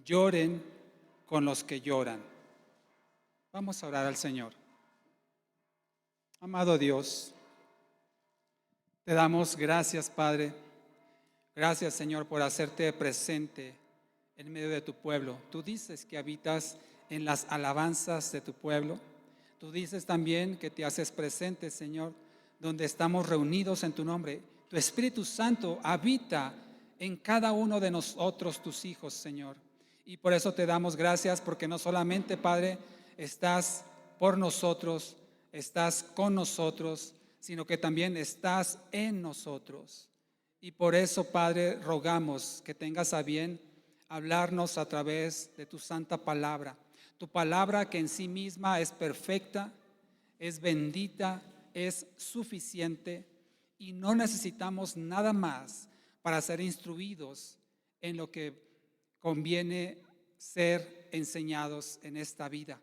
lloren con los que lloran. Vamos a orar al Señor. Amado Dios, te damos gracias, Padre. Gracias, Señor, por hacerte presente en medio de tu pueblo. Tú dices que habitas en las alabanzas de tu pueblo. Tú dices también que te haces presente, Señor, donde estamos reunidos en tu nombre. Tu Espíritu Santo habita en cada uno de nosotros, tus hijos, Señor. Y por eso te damos gracias, porque no solamente, Padre, estás por nosotros, estás con nosotros, sino que también estás en nosotros. Y por eso, Padre, rogamos que tengas a bien hablarnos a través de tu santa palabra. Tu palabra que en sí misma es perfecta, es bendita, es suficiente y no necesitamos nada más para ser instruidos en lo que conviene ser enseñados en esta vida.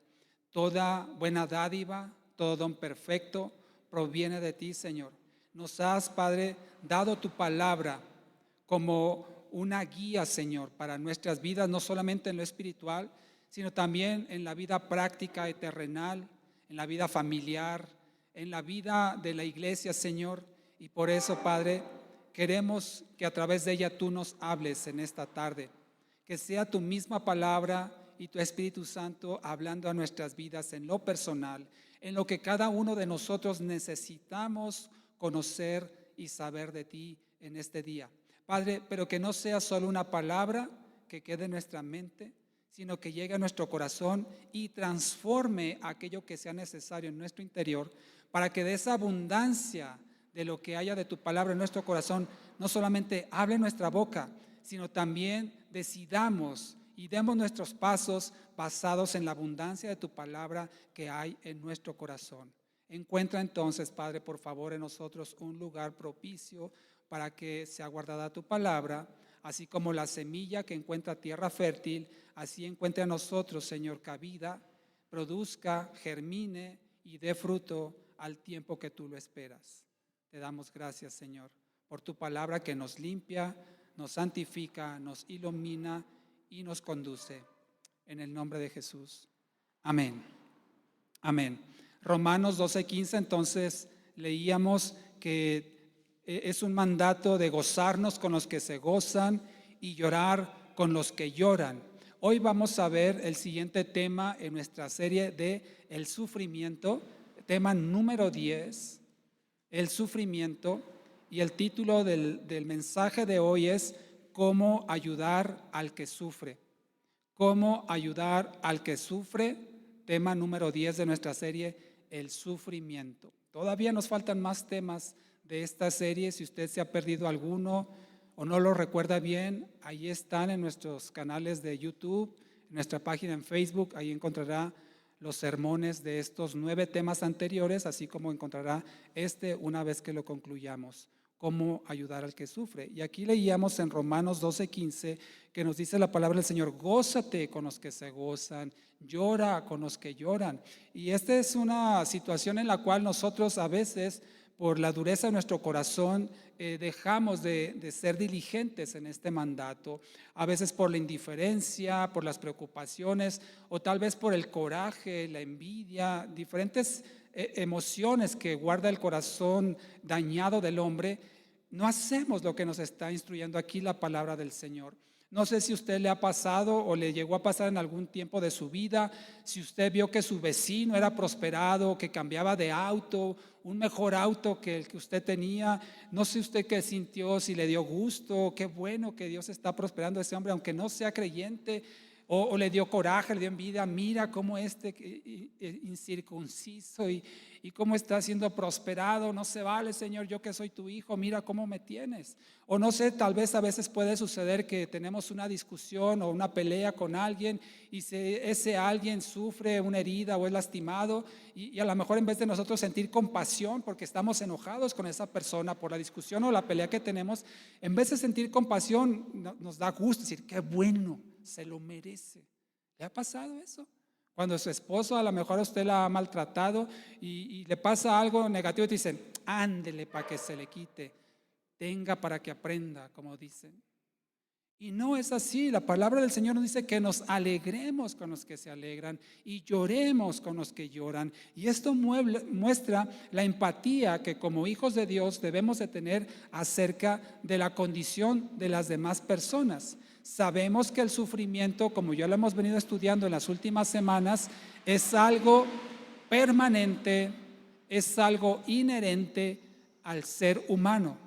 Toda buena dádiva, todo don perfecto proviene de ti, Señor. Nos has, Padre, dado tu palabra como una guía, Señor, para nuestras vidas, no solamente en lo espiritual, sino también en la vida práctica y terrenal, en la vida familiar, en la vida de la iglesia, Señor. Y por eso, Padre, queremos que a través de ella tú nos hables en esta tarde. Que sea tu misma palabra y tu Espíritu Santo hablando a nuestras vidas en lo personal, en lo que cada uno de nosotros necesitamos conocer y saber de ti en este día. Padre, pero que no sea solo una palabra que quede en nuestra mente, sino que llegue a nuestro corazón y transforme aquello que sea necesario en nuestro interior, para que de esa abundancia de lo que haya de tu palabra en nuestro corazón, no solamente hable nuestra boca, sino también decidamos y demos nuestros pasos basados en la abundancia de tu palabra que hay en nuestro corazón. Encuentra entonces, Padre, por favor, en nosotros un lugar propicio para que sea guardada tu palabra, así como la semilla que encuentra tierra fértil, así encuentre a nosotros, Señor, cabida, produzca, germine y dé fruto al tiempo que tú lo esperas. Te damos gracias, Señor, por tu palabra que nos limpia, nos santifica, nos ilumina y nos conduce. En el nombre de Jesús. Amén. Amén. Romanos 12:15, entonces leíamos que es un mandato de gozarnos con los que se gozan y llorar con los que lloran. Hoy vamos a ver el siguiente tema en nuestra serie de el sufrimiento, tema número 10, el sufrimiento, y el título del mensaje de hoy es ¿cómo ayudar al que sufre? ¿Cómo ayudar al que sufre? Tema número 10 de nuestra serie, el sufrimiento. Todavía nos faltan más temas de esta serie. Si usted se ha perdido alguno o no lo recuerda bien, ahí están en nuestros canales de YouTube, en nuestra página en Facebook, ahí encontrará los sermones de estos 9 temas anteriores, así como encontrará este una vez que lo concluyamos. Cómo ayudar al que sufre. Y aquí leíamos en Romanos 12:15 que nos dice la palabra del Señor: gózate con los que se gozan, llora con los que lloran. Y esta es una situación en la cual nosotros a veces, por la dureza de nuestro corazón, dejamos de ser diligentes en este mandato, a veces por la indiferencia, por las preocupaciones o tal vez por el coraje, la envidia, diferentes emociones que guarda el corazón dañado del hombre. No hacemos lo que nos está instruyendo aquí la palabra del Señor. No sé si a usted le ha pasado o le llegó a pasar en algún tiempo de su vida, si usted vio que su vecino era prosperado, que cambiaba de auto, un mejor auto que el que usted tenía. No sé usted qué sintió, si le dio gusto, qué bueno que Dios está prosperando a ese hombre, aunque no sea creyente, o le dio coraje, le dio envidia. Mira cómo incircunciso y cómo está siendo prosperado. No se vale, Señor, yo que soy tu hijo, mira cómo me tienes. O no sé, tal vez a veces puede suceder que tenemos una discusión o una pelea con alguien y ese alguien sufre una herida o es lastimado y a lo mejor en vez de nosotros sentir compasión porque estamos enojados con esa persona por la discusión o la pelea que tenemos, en vez de sentir compasión nos da gusto decir, qué bueno, se lo merece. ¿Le ha pasado eso? Cuando su esposo a lo mejor a usted la ha maltratado y le pasa algo negativo y te dicen, ándele para que se le quite, tenga para que aprenda, como dicen. Y no es así. La palabra del Señor nos dice que nos alegremos con los que se alegran y lloremos con los que lloran. Y esto muestra la empatía que como hijos de Dios debemos de tener acerca de la condición de las demás personas. Sabemos que el sufrimiento, como ya lo hemos venido estudiando en las últimas semanas, es algo permanente, es algo inherente al ser humano,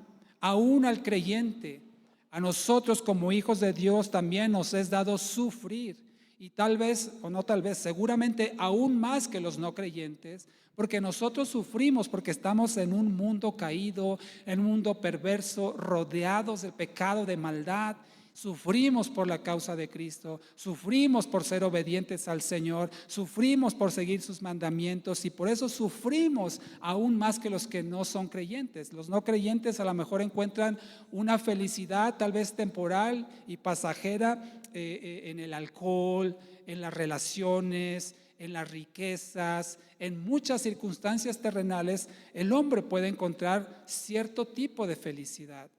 aún al creyente. A nosotros como hijos de Dios también nos es dado sufrir, y tal vez, o no tal vez, seguramente aún más que los no creyentes, porque nosotros sufrimos porque estamos en un mundo caído, en un mundo perverso, rodeados de pecado, de maldad. Sufrimos por la causa de Cristo, sufrimos por ser obedientes al Señor, sufrimos por seguir sus mandamientos, y por eso sufrimos aún más que los que no son creyentes. Los no creyentes a lo mejor encuentran una felicidad tal vez temporal y pasajera en el alcohol, en las relaciones, en las riquezas, en muchas circunstancias terrenales. El hombre puede encontrar cierto tipo de felicidad.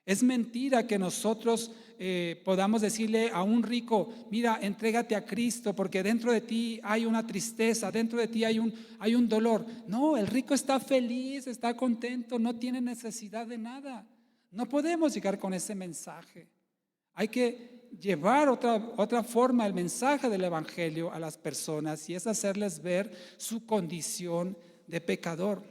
Es mentira que nosotros podamos decirle a un rico: mira, entrégate a Cristo porque dentro de ti hay una tristeza, dentro de ti hay un dolor. No, el rico está feliz, está contento, no tiene necesidad de nada. No podemos llegar con ese mensaje. Hay que llevar otra forma el mensaje del Evangelio a las personas, y es hacerles ver su condición de pecador,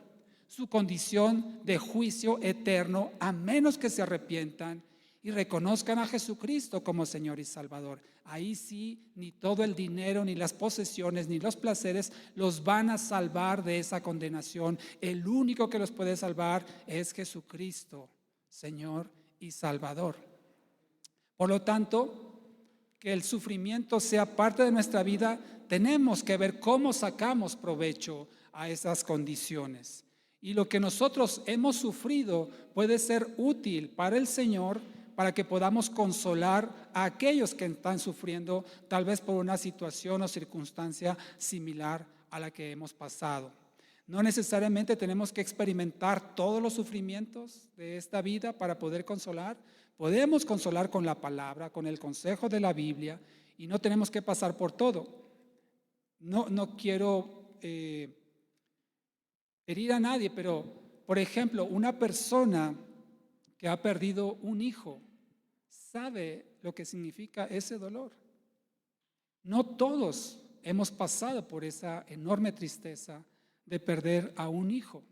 su condición de juicio eterno, a menos que se arrepientan y reconozcan a Jesucristo como Señor y Salvador. Ahí sí, ni todo el dinero, ni las posesiones, ni los placeres los van a salvar de esa condenación. El único que los puede salvar es Jesucristo, Señor y Salvador. Por lo tanto, que el sufrimiento sea parte de nuestra vida, tenemos que ver cómo sacamos provecho a esas condiciones. Y lo que nosotros hemos sufrido puede ser útil para el Señor, para que podamos consolar a aquellos que están sufriendo, tal vez por una situación o circunstancia similar a la que hemos pasado. No necesariamente tenemos que experimentar todos los sufrimientos de esta vida para poder consolar. Podemos consolar con la palabra, con el consejo de la Biblia, y no tenemos que pasar por todo. No quiero herir a nadie, pero por ejemplo, una persona que ha perdido un hijo sabe lo que significa ese dolor. No todos hemos pasado por esa enorme tristeza de perder a un hijo,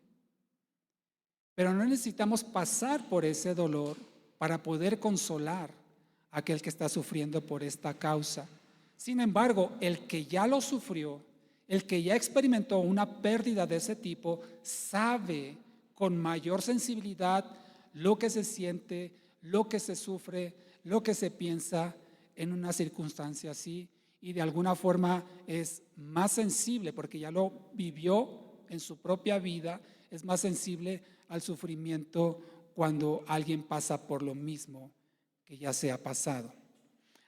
pero no necesitamos pasar por ese dolor para poder consolar a aquel que está sufriendo por esta causa. Sin embargo, el que ya lo sufrió, el que ya experimentó una pérdida de ese tipo, sabe con mayor sensibilidad lo que se siente, lo que se sufre, lo que se piensa en una circunstancia así, y de alguna forma es más sensible porque ya lo vivió en su propia vida, es más sensible al sufrimiento cuando alguien pasa por lo mismo que ya se ha pasado.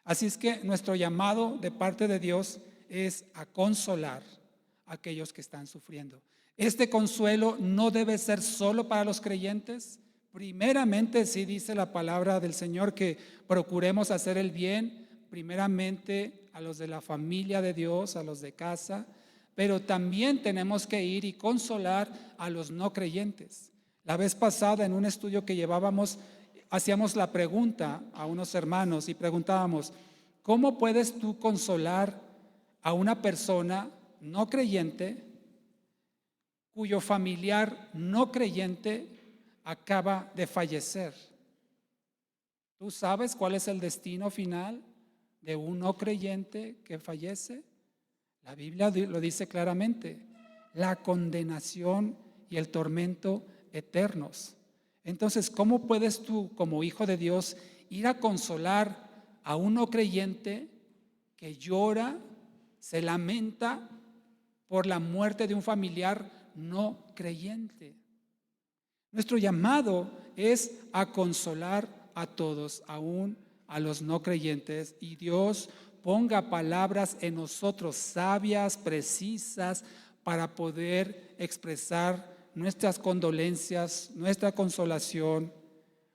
Así es que nuestro llamado de parte de Dios es a consolar a aquellos que están sufriendo. Este consuelo no debe ser solo para los creyentes. Primeramente, sí dice la palabra del Señor que procuremos hacer el bien, primeramente a los de la familia de Dios, a los de casa, pero también tenemos que ir y consolar a los no creyentes. La vez pasada, en un estudio que llevábamos, hacíamos la pregunta a unos hermanos y preguntábamos: ¿cómo puedes tú consolar a una persona no creyente cuyo familiar no creyente acaba de fallecer? ¿Tú sabes cuál es el destino final de un no creyente que fallece? La Biblia lo dice claramente: la condenación y el tormento eternos. Entonces, ¿cómo puedes tú, como hijo de Dios, ir a consolar a un no creyente que llora, se lamenta por la muerte de un familiar no creyente? Nuestro llamado es a consolar a todos, aún a los no creyentes, y Dios ponga palabras en nosotros sabias, precisas, para poder expresar nuestras condolencias, nuestra consolación,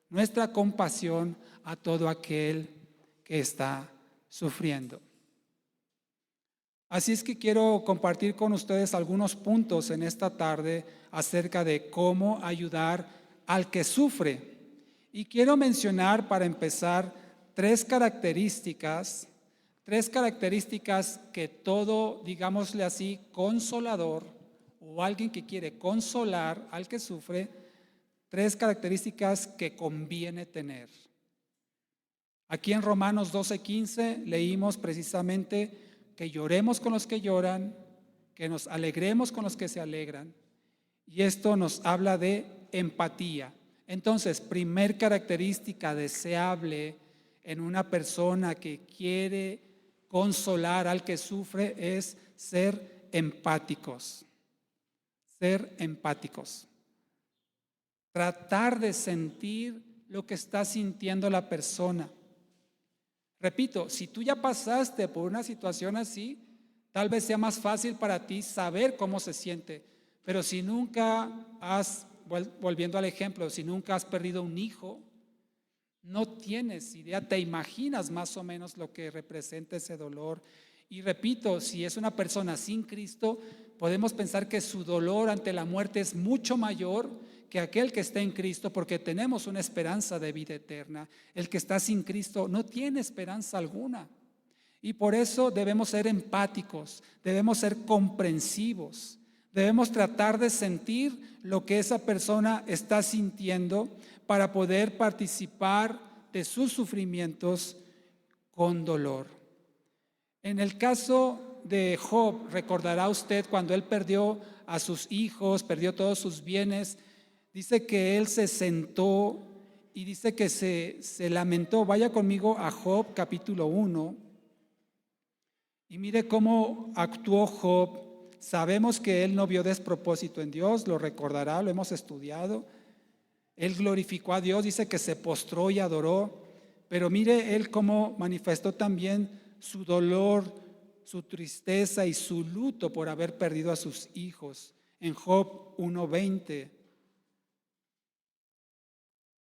nuestra compasión a todo aquel que está sufriendo. Así es que quiero compartir con ustedes algunos puntos en esta tarde acerca de cómo ayudar al que sufre. Y quiero mencionar para empezar tres características que todo, digámosle así, consolador o alguien que quiere consolar al que sufre, tres características que conviene tener. Aquí en Romanos 12:15 leímos precisamente que lloremos con los que lloran, que nos alegremos con los que se alegran. Y esto nos habla de empatía. Entonces, primer característica deseable en una persona que quiere consolar al que sufre es ser empáticos. Ser empáticos. Tratar de sentir lo que está sintiendo la persona. Repito, si tú ya pasaste por una situación así, tal vez sea más fácil para ti saber cómo se siente. Pero si nunca has, volviendo al ejemplo, si nunca has perdido un hijo, no tienes idea, te imaginas más o menos lo que representa ese dolor. Y repito, si es una persona sin Cristo, podemos pensar que su dolor ante la muerte es mucho mayor que aquel que está en Cristo, porque tenemos una esperanza de vida eterna. El que está sin Cristo no tiene esperanza alguna. Y por eso debemos ser empáticos, debemos ser comprensivos, debemos tratar de sentir lo que esa persona está sintiendo para poder participar de sus sufrimientos con dolor. En el caso de Job, recordará usted cuando él perdió a sus hijos, perdió todos sus bienes, dice que él se sentó y dice que se lamentó. Vaya conmigo a Job capítulo 1 y mire cómo actuó Job. Sabemos que él no vio despropósito en Dios, lo recordará, lo hemos estudiado. Él glorificó a Dios, dice que se postró y adoró, pero mire él cómo manifestó también su dolor, su tristeza y su luto por haber perdido a sus hijos. En Job 1:20,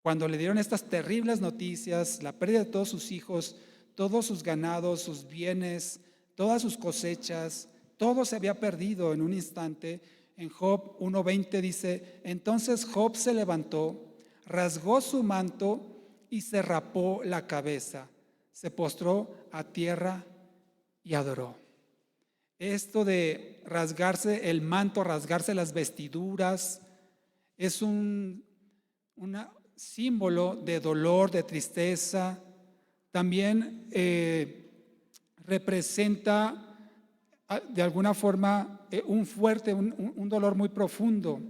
cuando le dieron estas terribles noticias, la pérdida de todos sus hijos, todos sus ganados, sus bienes, todas sus cosechas, todo se había perdido en un instante. En Job 1:20 dice, entonces Job se levantó, rasgó su manto y se rapó la cabeza, se postró a tierra y adoró. Esto de rasgarse el manto, rasgarse las vestiduras, es un símbolo de dolor, de tristeza. También representa de alguna forma un dolor muy profundo.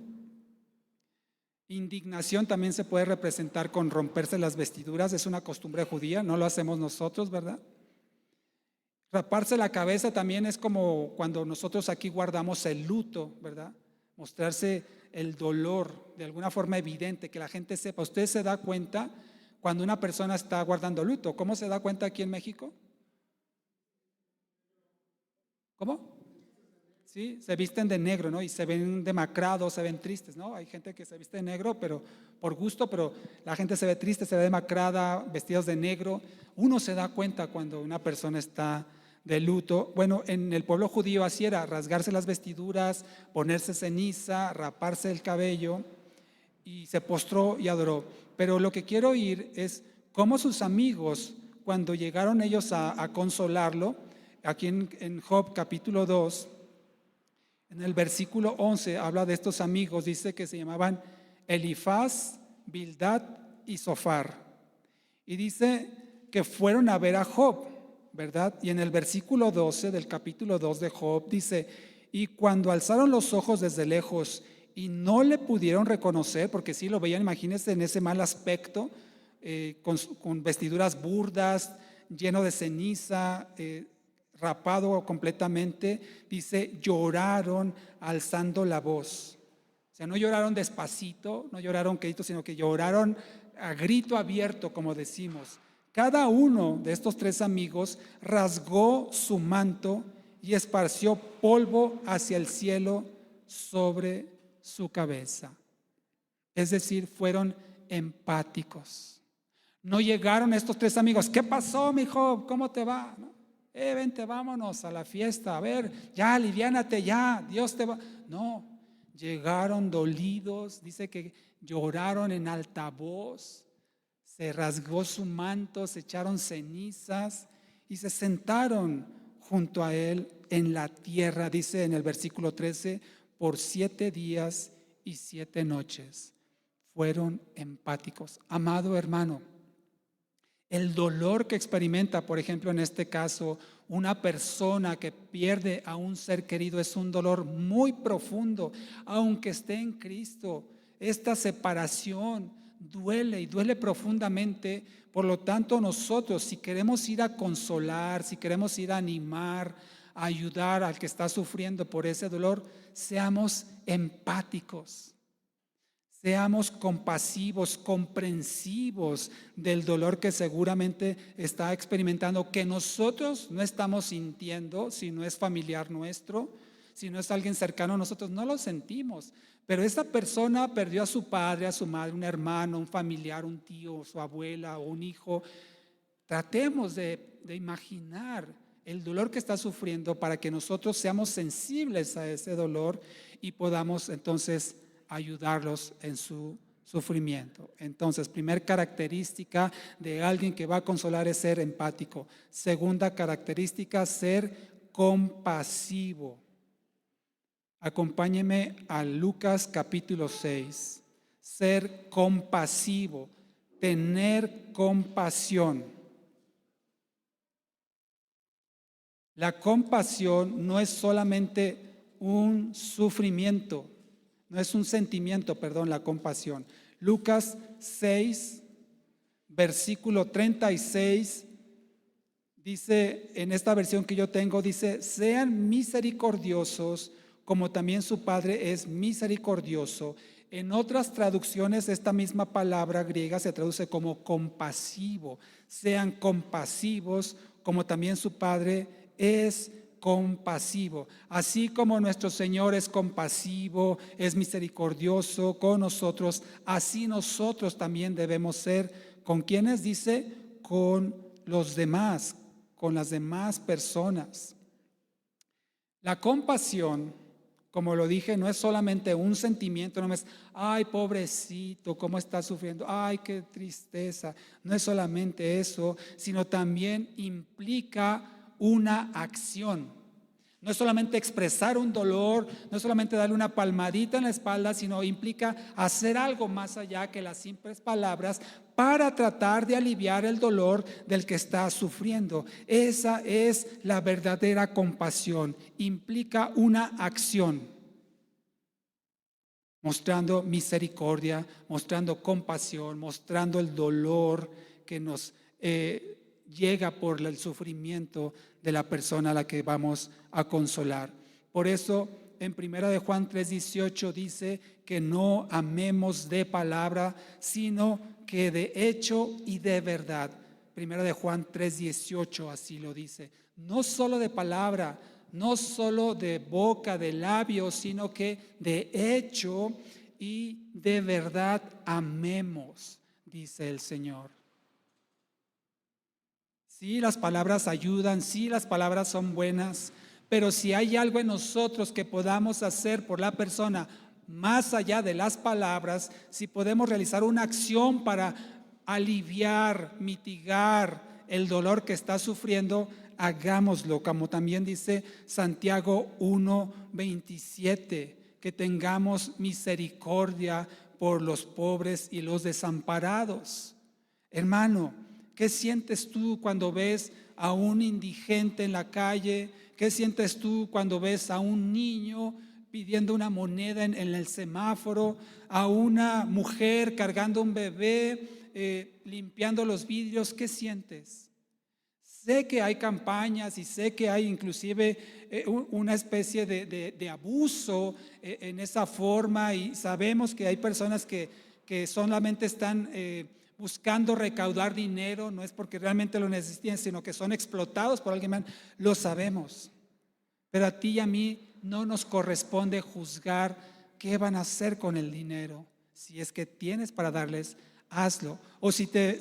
Indignación también se puede representar con romperse las vestiduras, es una costumbre judía, no lo hacemos nosotros, ¿verdad? Raparse la cabeza también es como cuando nosotros aquí guardamos el luto, ¿verdad? Mostrarse el dolor de alguna forma evidente, que la gente sepa. Usted se da cuenta cuando una persona está guardando luto. ¿Cómo se da cuenta aquí en México? ¿Cómo? Sí, se visten de negro, ¿no? Y se ven demacrados, se ven tristes, ¿no? Hay gente que se viste de negro, pero por gusto, pero la gente se ve triste, se ve demacrada, vestidos de negro. Uno se da cuenta cuando una persona está de luto. Bueno, en el pueblo judío así era, rasgarse las vestiduras, ponerse ceniza, raparse el cabello, y se postró y adoró. Pero lo que quiero oír es cómo sus amigos, cuando llegaron ellos a consolarlo, aquí en Job capítulo 2, en el versículo 11 habla de estos amigos, dice que se llamaban Elifaz, Bildad y Zofar. Y dice que fueron a ver a Job, ¿verdad? Y en el versículo 12 del capítulo 2 de Job dice, y cuando alzaron los ojos desde lejos y no le pudieron reconocer, porque sí lo veían, imagínense en ese mal aspecto, con vestiduras burdas, lleno de ceniza, rapado completamente, dice, lloraron alzando la voz. O sea, no lloraron despacito, no lloraron quedito, sino que lloraron a grito abierto, como decimos. Cada uno de estos tres amigos rasgó su manto y esparció polvo hacia el cielo sobre su cabeza. Es decir, fueron empáticos. No llegaron estos tres amigos. ¿Qué pasó, mijo? ¿Cómo te va? ¿No? Vente, vámonos a la fiesta. A ver, ya, aliviánate, ya, Dios te va. No, llegaron dolidos. Dice que lloraron en alta voz. Se rasgó su manto, se echaron cenizas y se sentaron junto a él en la tierra, dice en el versículo 13, por 7 días y 7 noches. Fueron empáticos. Amado hermano, el dolor que experimenta, por ejemplo, en este caso, una persona que pierde a un ser querido es un dolor muy profundo, aunque esté en Cristo. Esta separación duele y duele profundamente. Por lo tanto, nosotros, si queremos ir a consolar, si queremos ir a animar, a ayudar al que está sufriendo por ese dolor, seamos empáticos. Seamos compasivos, comprensivos del dolor que seguramente está experimentando, que nosotros no estamos sintiendo, si no es familiar nuestro, si no es alguien cercano a nosotros, no lo sentimos. Pero esta persona perdió a su padre, a su madre, un hermano, un familiar, un tío, su abuela o un hijo. Tratemos de imaginar el dolor que está sufriendo para que nosotros seamos sensibles a ese dolor y podamos entonces ayudarlos en su sufrimiento. Entonces, primera característica de alguien que va a consolar es ser empático. Segunda característica, ser compasivo. Acompáñeme a Lucas capítulo 6. Ser compasivo, tener compasión. La compasión no es solamente un sufrimiento, no es un sentimiento, perdón, la compasión. Lucas 6, versículo 36, dice, en esta versión que yo tengo, dice, sean misericordiosos como también su Padre es misericordioso. En otras traducciones, esta misma palabra griega se traduce como compasivo. Sean compasivos como también su Padre es compasivo. Así como nuestro Señor es compasivo, es misericordioso con nosotros, así nosotros también debemos ser. ¿Con quiénes? Dice, con los demás, con las demás personas. La compasión, como lo dije, no es solamente un sentimiento, no es, ay, pobrecito, cómo está sufriendo, ay, qué tristeza. No es solamente eso, sino también implica una acción. No es solamente expresar un dolor, no es solamente darle una palmadita en la espalda, sino implica hacer algo más allá que las simples palabras para tratar de aliviar el dolor del que está sufriendo. Esa es la verdadera compasión. Implica una acción, mostrando misericordia, mostrando compasión, mostrando el dolor que nos llega por el sufrimiento de la persona a la que vamos a consolar. Por eso en 1 de Juan 3:18 dice que no amemos de palabra, sino que de hecho y de verdad. 1 de Juan 3:18 así lo dice. No solo de palabra, no solo de boca, de labios, sino que de hecho y de verdad amemos, dice el Señor. Sí, las palabras ayudan, sí, las palabras son buenas, pero si hay algo en nosotros que podamos hacer por la persona más allá de las palabras, si podemos realizar una acción para aliviar, mitigar el dolor que está sufriendo, hagámoslo, como también dice Santiago 1:27, que tengamos misericordia por los pobres y los desamparados. Hermano, ¿qué sientes tú cuando ves a un indigente en la calle? ¿Qué sientes tú cuando ves a un niño pidiendo una moneda en el semáforo? A una mujer cargando un bebé, limpiando los vidrios. ¿Qué sientes? Sé que hay campañas y sé que hay inclusive una especie de abuso en esa forma, y sabemos que hay personas que solamente están buscando recaudar dinero, no es porque realmente lo necesiten, sino que son explotados por alguien más. Lo sabemos, pero a ti y a mí no nos corresponde juzgar qué van a hacer con el dinero, si es que tienes para darles. hazlo. O si te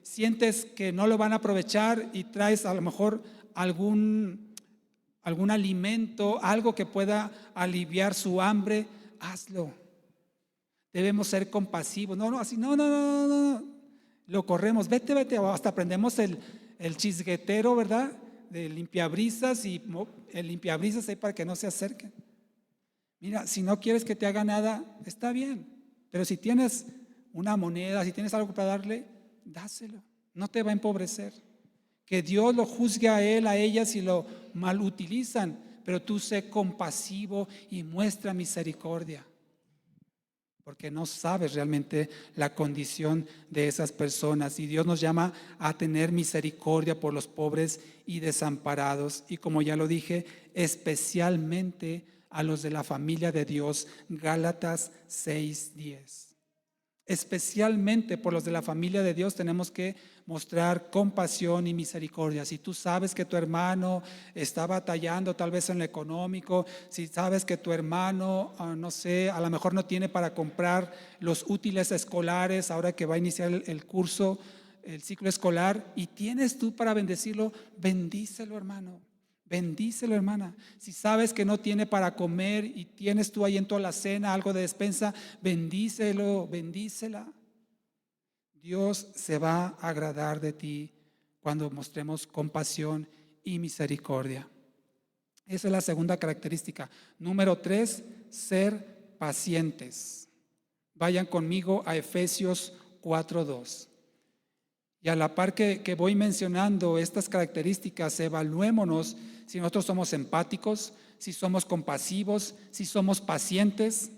sientes que no lo van a aprovechar y traes a lo mejor algún alimento, algo que pueda aliviar su hambre, hazlo. Debemos ser compasivos. No, así, no. Lo corremos, vete, hasta prendemos el chisguetero, ¿verdad? De limpiabrisas y el limpiabrisas ahí para que no se acerquen. Mira, si no quieres que te haga nada, está bien, pero si tienes una moneda, si tienes algo para darle, dáselo, no te va a empobrecer. Que Dios lo juzgue a él, a ella si lo mal utilizan, pero tú sé compasivo y muestra misericordia, porque no sabes realmente la condición de esas personas. Y Dios nos llama a tener misericordia por los pobres y desamparados. Y como ya lo dije, especialmente a los de la familia de Dios. Gálatas 6:10. Especialmente por los de la familia de Dios tenemos que mostrar compasión y misericordia. Si tú sabes que tu hermano está batallando tal vez en lo económico, si sabes que tu hermano, no sé, a lo mejor no tiene para comprar los útiles escolares ahora que va a iniciar el curso, el ciclo escolar, y tienes tú para bendecirlo, bendícelo, hermano. Bendícelo, hermana. Si sabes que no tiene para comer y tienes tú ahí en toda la cena algo de despensa, bendícelo, bendícela. Dios se va a agradar de ti cuando mostremos compasión y misericordia. Esa es la segunda característica. Número 3, ser pacientes. Vayan conmigo a Efesios 4:2. Y a la par que voy mencionando estas características, evaluémonos si nosotros somos empáticos, si somos compasivos, si somos pacientes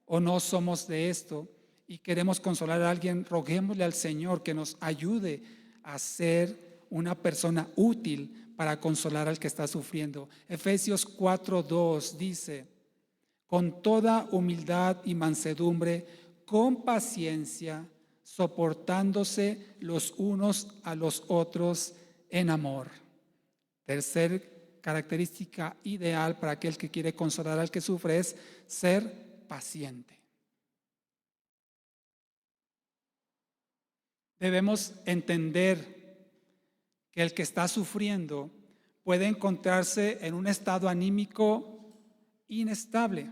o no somos de esto y queremos consolar a alguien. Roguémosle al Señor que nos ayude a ser una persona útil para consolar al que está sufriendo. Efesios 4:2 dice: con toda humildad y mansedumbre, con paciencia, soportándose los unos a los otros en amor. Tercer característica ideal para aquel que quiere consolar al que sufre es ser paciente. Debemos entender que el que está sufriendo puede encontrarse en un estado anímico inestable.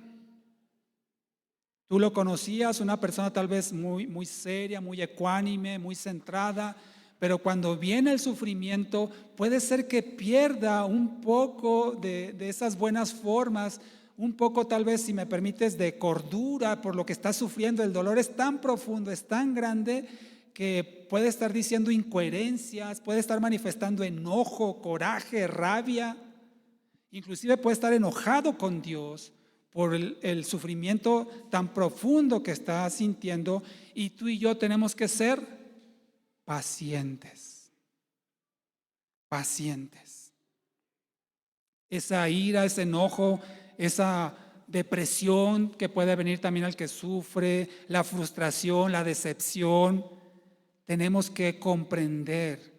Tú lo conocías, una persona tal vez muy seria, muy ecuánime, muy centrada, pero cuando viene el sufrimiento puede ser que pierda un poco de esas buenas formas, un poco tal vez, si me permites, de cordura por lo que está sufriendo. El dolor es tan profundo, es tan grande que puede estar diciendo incoherencias, puede estar manifestando enojo, coraje, rabia, inclusive puede estar enojado con Dios por el sufrimiento tan profundo que está sintiendo, y tú y yo tenemos que ser pacientes. Pacientes. Esa ira, ese enojo, esa depresión que puede venir también al que sufre, la frustración, la decepción, tenemos que comprender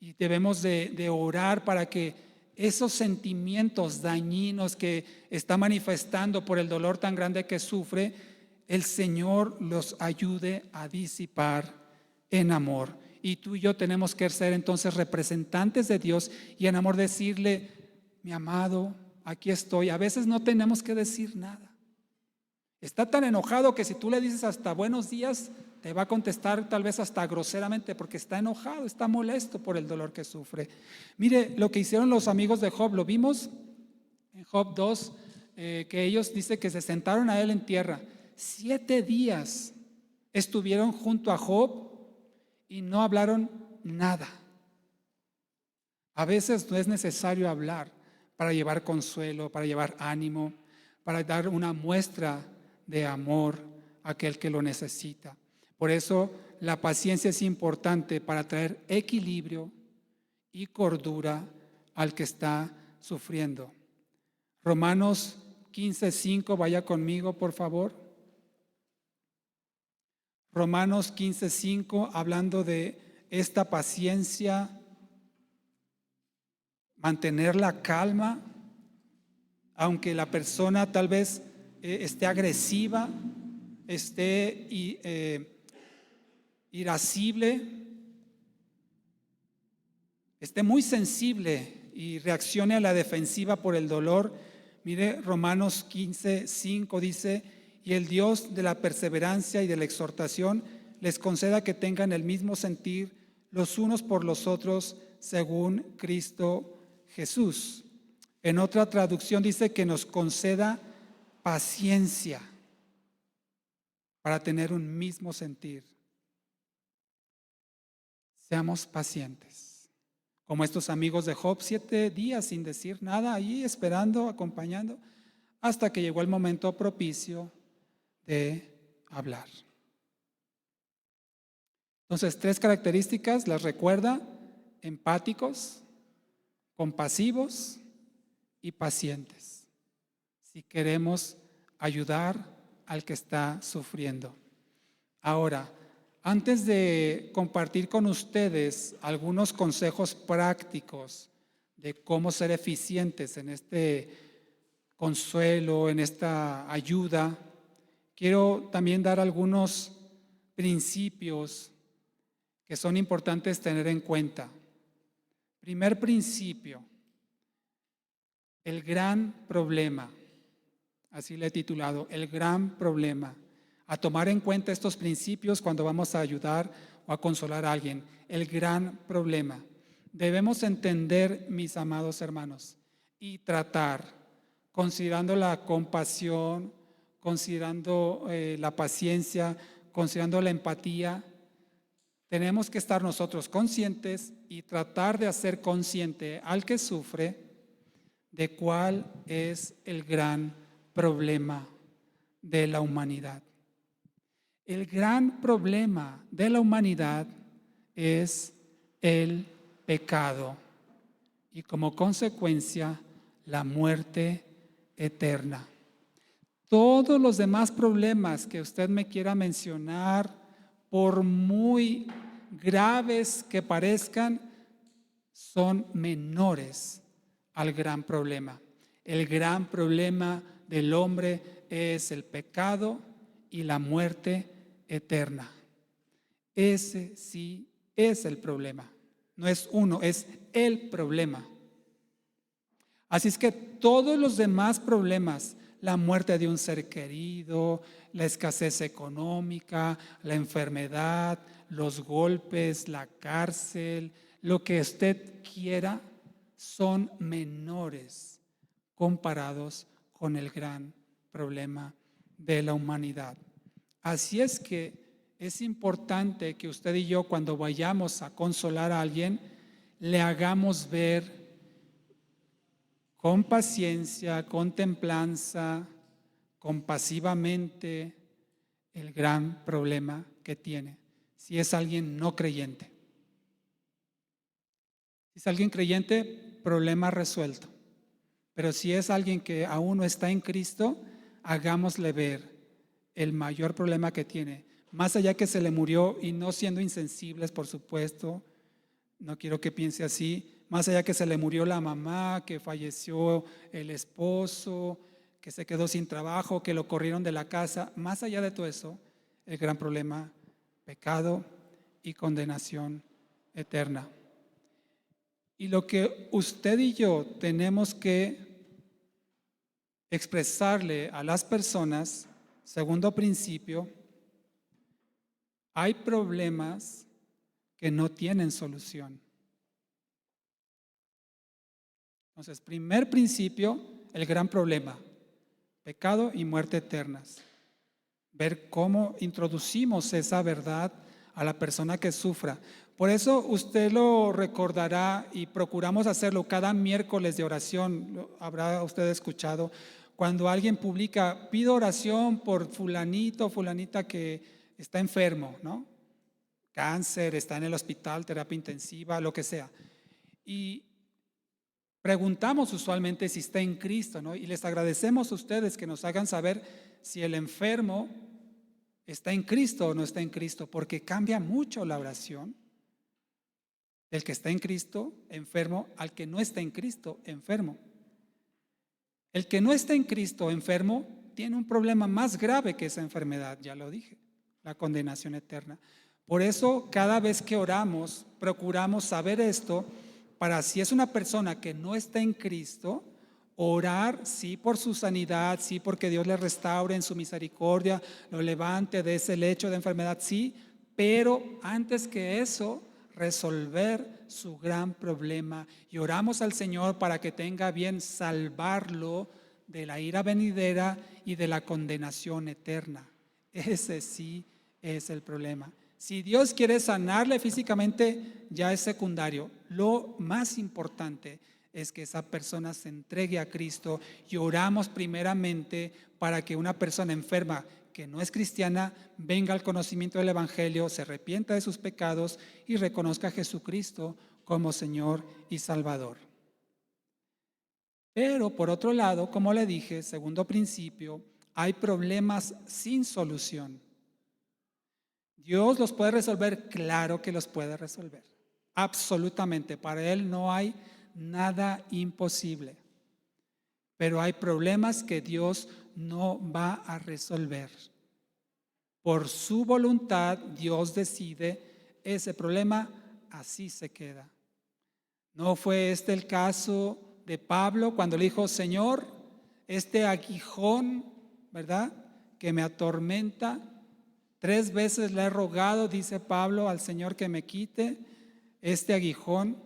y debemos de orar para que esos sentimientos dañinos que está manifestando por el dolor tan grande que sufre, el Señor los ayude a disipar en amor. Y tú y yo tenemos que ser entonces representantes de Dios y en amor decirle: mi amado, aquí estoy. A veces no tenemos que decir nada. Está tan enojado que si tú le dices hasta buenos días, te va a contestar tal vez hasta groseramente, porque está enojado, está molesto por el dolor que sufre. Mire lo que hicieron los amigos de Job, lo vimos en Job 2, que ellos dice que se sentaron a él en tierra. 7 días estuvieron junto a Job y no hablaron nada. A veces no es necesario hablar para llevar consuelo, para llevar ánimo, para dar una muestra de amor a aquel que lo necesita. Por eso la paciencia es importante para traer equilibrio y cordura al que está sufriendo. Romanos 15:5, vaya conmigo por favor. Romanos 15:5, hablando de esta paciencia, mantener la calma, aunque la persona tal vez esté agresiva, esté irascible, esté muy sensible y reaccione a la defensiva por el dolor. Mire, Romanos 15:5 dice: y el Dios de la perseverancia y de la exhortación les conceda que tengan el mismo sentir los unos por los otros según Cristo Jesús. En otra traducción dice que nos conceda paciencia para tener un mismo sentir. Seamos pacientes. Como estos amigos de Job, 7 días sin decir nada, ahí esperando, acompañando, hasta que llegó el momento propicio de hablar. Entonces, 3 características, las recuerda: empáticos, compasivos y pacientes, si queremos ayudar al que está sufriendo. Ahora, antes de compartir con ustedes algunos consejos prácticos de cómo ser eficientes en este consuelo, en esta ayuda, quiero también dar algunos principios que son importantes tener en cuenta. Primer principio: el gran problema. Así le he titulado, el gran problema. A tomar en cuenta estos principios cuando vamos a ayudar o a consolar a alguien. El gran problema. Debemos entender, mis amados hermanos, y tratar, considerando la compasión, considerando la paciencia, considerando la empatía. Tenemos que estar nosotros conscientes y tratar de hacer consciente al que sufre de cuál es el gran problema de la humanidad. El gran problema de la humanidad es el pecado y, como consecuencia, la muerte eterna. Todos los demás problemas que usted me quiera mencionar, por muy graves que parezcan, son menores al gran problema. El gran problema del hombre es el pecado y la muerte eterna. Ese sí es el problema. No es uno, es el problema. Así es que todos los demás problemas, la muerte de un ser querido, la escasez económica, la enfermedad, los golpes, la cárcel, lo que usted quiera, son menores comparados con el gran problema de la humanidad. Así es que es importante que usted y yo, cuando vayamos a consolar a alguien, le hagamos ver con paciencia, con templanza, compasivamente el gran problema que tiene, si es alguien no creyente. Si es alguien creyente, problema resuelto. Pero si es alguien que aún no está en Cristo, hagámosle ver el mayor problema que tiene. Más allá que se le murió, y no siendo insensibles, por supuesto, no quiero que piense así, más allá que se le murió la mamá, que falleció el esposo, que se quedó sin trabajo, que lo corrieron de la casa, más allá de todo eso, el gran problema: pecado y condenación eterna. Y lo que usted y yo tenemos que expresarle a las personas, segundo principio: hay problemas que no tienen solución. Entonces, primer principio, el gran problema: pecado y muerte eternas. Ver cómo introducimos esa verdad a la persona que sufra. Por eso usted lo recordará y procuramos hacerlo cada miércoles de oración. Lo habrá usted escuchado. Cuando alguien publica: pido oración por fulanito o fulanita que está enfermo, ¿no? Cáncer, está en el hospital, terapia intensiva, lo que sea. Y preguntamos usualmente si está en Cristo, ¿no? Y les agradecemos a ustedes que nos hagan saber si el enfermo está en Cristo o no está en Cristo, porque cambia mucho la oración del que está en Cristo, enfermo, al que no está en Cristo, enfermo. El que no está en Cristo, enfermo, tiene un problema más grave que esa enfermedad, ya lo dije, la condenación eterna. Por eso cada vez que oramos, procuramos saber esto para si es una persona que no está en Cristo, orar sí por su sanidad, sí porque Dios le restaure en su misericordia, lo levante de ese lecho de enfermedad, sí, pero antes que eso, resolver su gran problema. Y oramos al Señor para que tenga bien salvarlo de la ira venidera y de la condenación eterna. Ese sí es el problema. Si Dios quiere sanarle físicamente, ya es secundario. Lo más importante es que esa persona se entregue a Cristo y oramos primeramente para que una persona enferma que no es cristiana venga al conocimiento del Evangelio, se arrepienta de sus pecados y reconozca a Jesucristo como Señor y Salvador. Pero por otro lado, como le dije, segundo principio, hay problemas sin solución. ¿Dios los puede resolver? Claro que los puede resolver. Absolutamente. Para Él no hay nada imposible. Pero hay problemas que Dios no va a resolver. Por su voluntad, Dios decide ese problema, así se queda. ¿No fue este el caso de Pablo cuando le dijo, Señor, este aguijón, ¿verdad?, que me atormenta, 3 veces le he rogado, dice Pablo, al Señor que me quite este aguijón.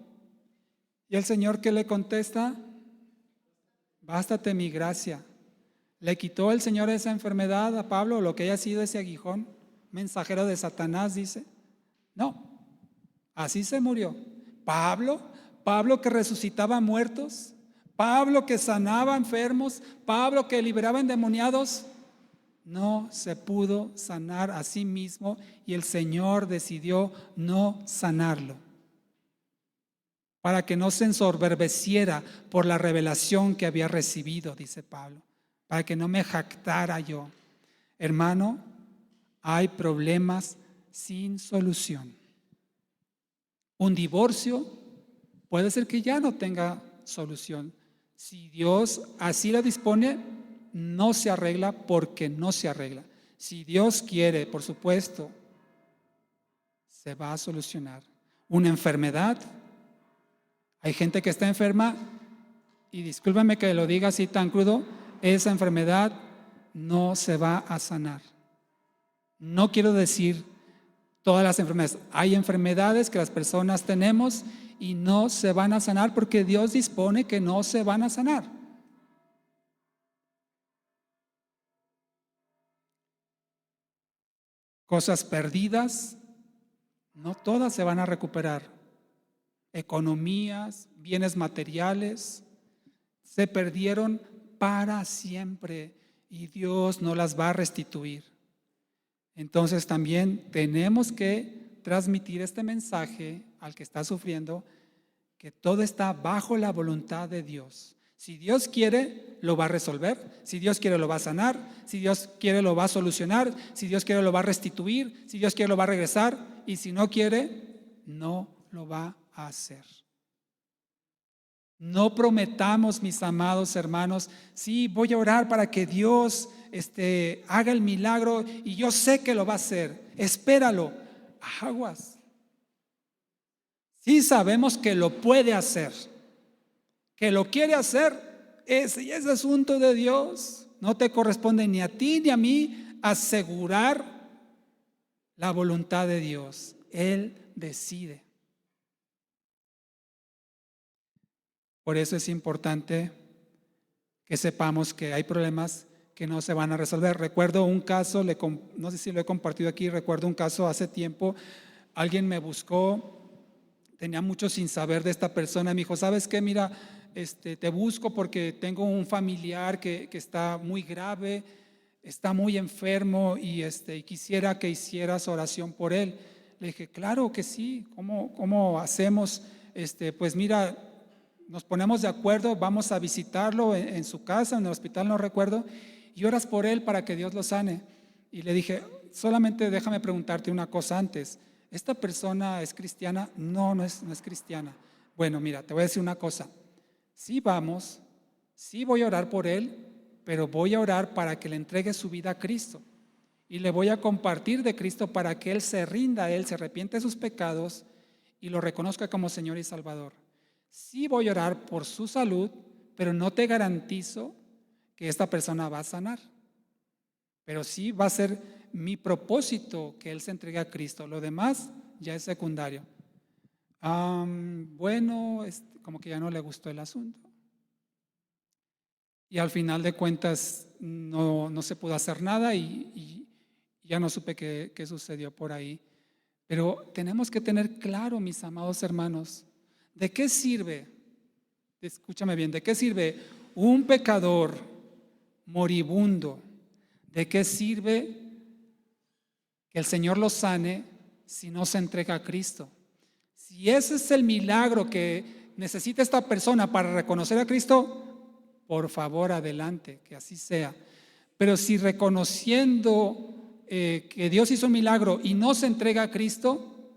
Y el Señor, ¿qué le contesta? Bástate mi gracia. ¿Le quitó el Señor esa enfermedad a Pablo, lo que haya sido ese aguijón? Mensajero de Satanás, dice. No, así se murió. Pablo que resucitaba muertos, Pablo que sanaba enfermos, Pablo que liberaba endemoniados, no se pudo sanar a sí mismo y el Señor decidió no sanarlo para que no se ensoberbeciera por la revelación que había recibido, dice Pablo, para que no me jactara yo. Hermano, hay problemas sin solución. Un divorcio puede ser que ya no tenga solución. Si Dios así lo dispone, no se arregla porque no se arregla. Si Dios quiere, por supuesto, se va a solucionar. Una enfermedad, hay gente que está enferma y discúlpame que lo diga así tan crudo, esa enfermedad no se va a sanar. No quiero decir todas las enfermedades. Hay enfermedades que las personas tenemos y no se van a sanar porque Dios dispone que no se van a sanar. Cosas perdidas, no todas se van a recuperar. Economías, bienes materiales, se perdieron para siempre y Dios no las va a restituir. Entonces también tenemos que transmitir este mensaje al que está sufriendo, que todo está bajo la voluntad de Dios. Si Dios quiere, lo va a resolver. Si Dios quiere, lo va a sanar. Si Dios quiere, lo va a solucionar. Si Dios quiere, lo va a restituir. Si Dios quiere, lo va a regresar. Y si no quiere, no lo va a hacer. No prometamos, mis amados hermanos, sí, voy a orar para que Dios haga el milagro y yo sé que lo va a hacer. Espéralo. Aguas. Sí sabemos que lo puede hacer, que lo quiere hacer, ese es asunto de Dios. No te corresponde ni a ti ni a mí asegurar la voluntad de Dios. Él decide. Por eso es importante que sepamos que hay problemas que no se van a resolver. Recuerdo un caso, no sé si lo he compartido aquí, recuerdo un caso hace tiempo, alguien me buscó, tenía mucho sin saber de esta persona, me dijo, ¿sabes qué? Mira, te busco porque tengo un familiar que está muy grave, está muy enfermo y quisiera que hicieras oración por él. Le dije, claro que sí, ¿cómo hacemos? Pues mira, nos ponemos de acuerdo, vamos a visitarlo en su casa, en el hospital, no recuerdo, y oras por él para que Dios lo sane. Y le dije, solamente déjame preguntarte una cosa antes. ¿Esta persona es cristiana? No es cristiana. Bueno, mira, te voy a decir una cosa. Sí vamos, sí voy a orar por él, pero voy a orar para que le entregue su vida a Cristo. y le voy a compartir de Cristo para que Él se rinda a Él, se arrepiente de sus pecados y lo reconozca como Señor y Salvador. Sí voy a orar por su salud, pero no te garantizo que esta persona va a sanar. Pero sí va a ser mi propósito que Él se entregue a Cristo. Lo demás ya es secundario. Bueno, como que ya no le gustó el asunto. Y al final de cuentas no se pudo hacer nada y ya no supe qué sucedió por ahí. Pero tenemos que tener claro, mis amados hermanos, ¿de qué sirve? Escúchame bien, ¿de qué sirve un pecador moribundo? ¿De qué sirve que el Señor lo sane si no se entrega a Cristo? Si ese es el milagro que necesita esta persona para reconocer a Cristo, por favor, adelante, que así sea. Pero si reconociendo que Dios hizo un milagro y no se entrega a Cristo,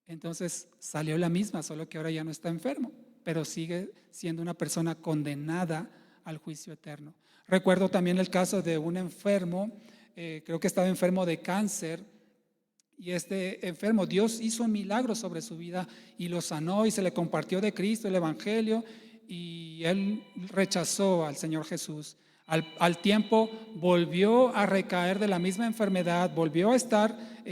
entonces salió la misma, solo que ahora ya no está enfermo, pero sigue siendo una persona condenada al juicio eterno. Recuerdo también el caso de un enfermo, creo que estaba enfermo de cáncer, y este enfermo, Dios hizo un milagro sobre su vida y lo sanó y se le compartió de Cristo el Evangelio, y él rechazó al Señor Jesús. Al tiempo volvió a recaer de la misma enfermedad, volvió a estar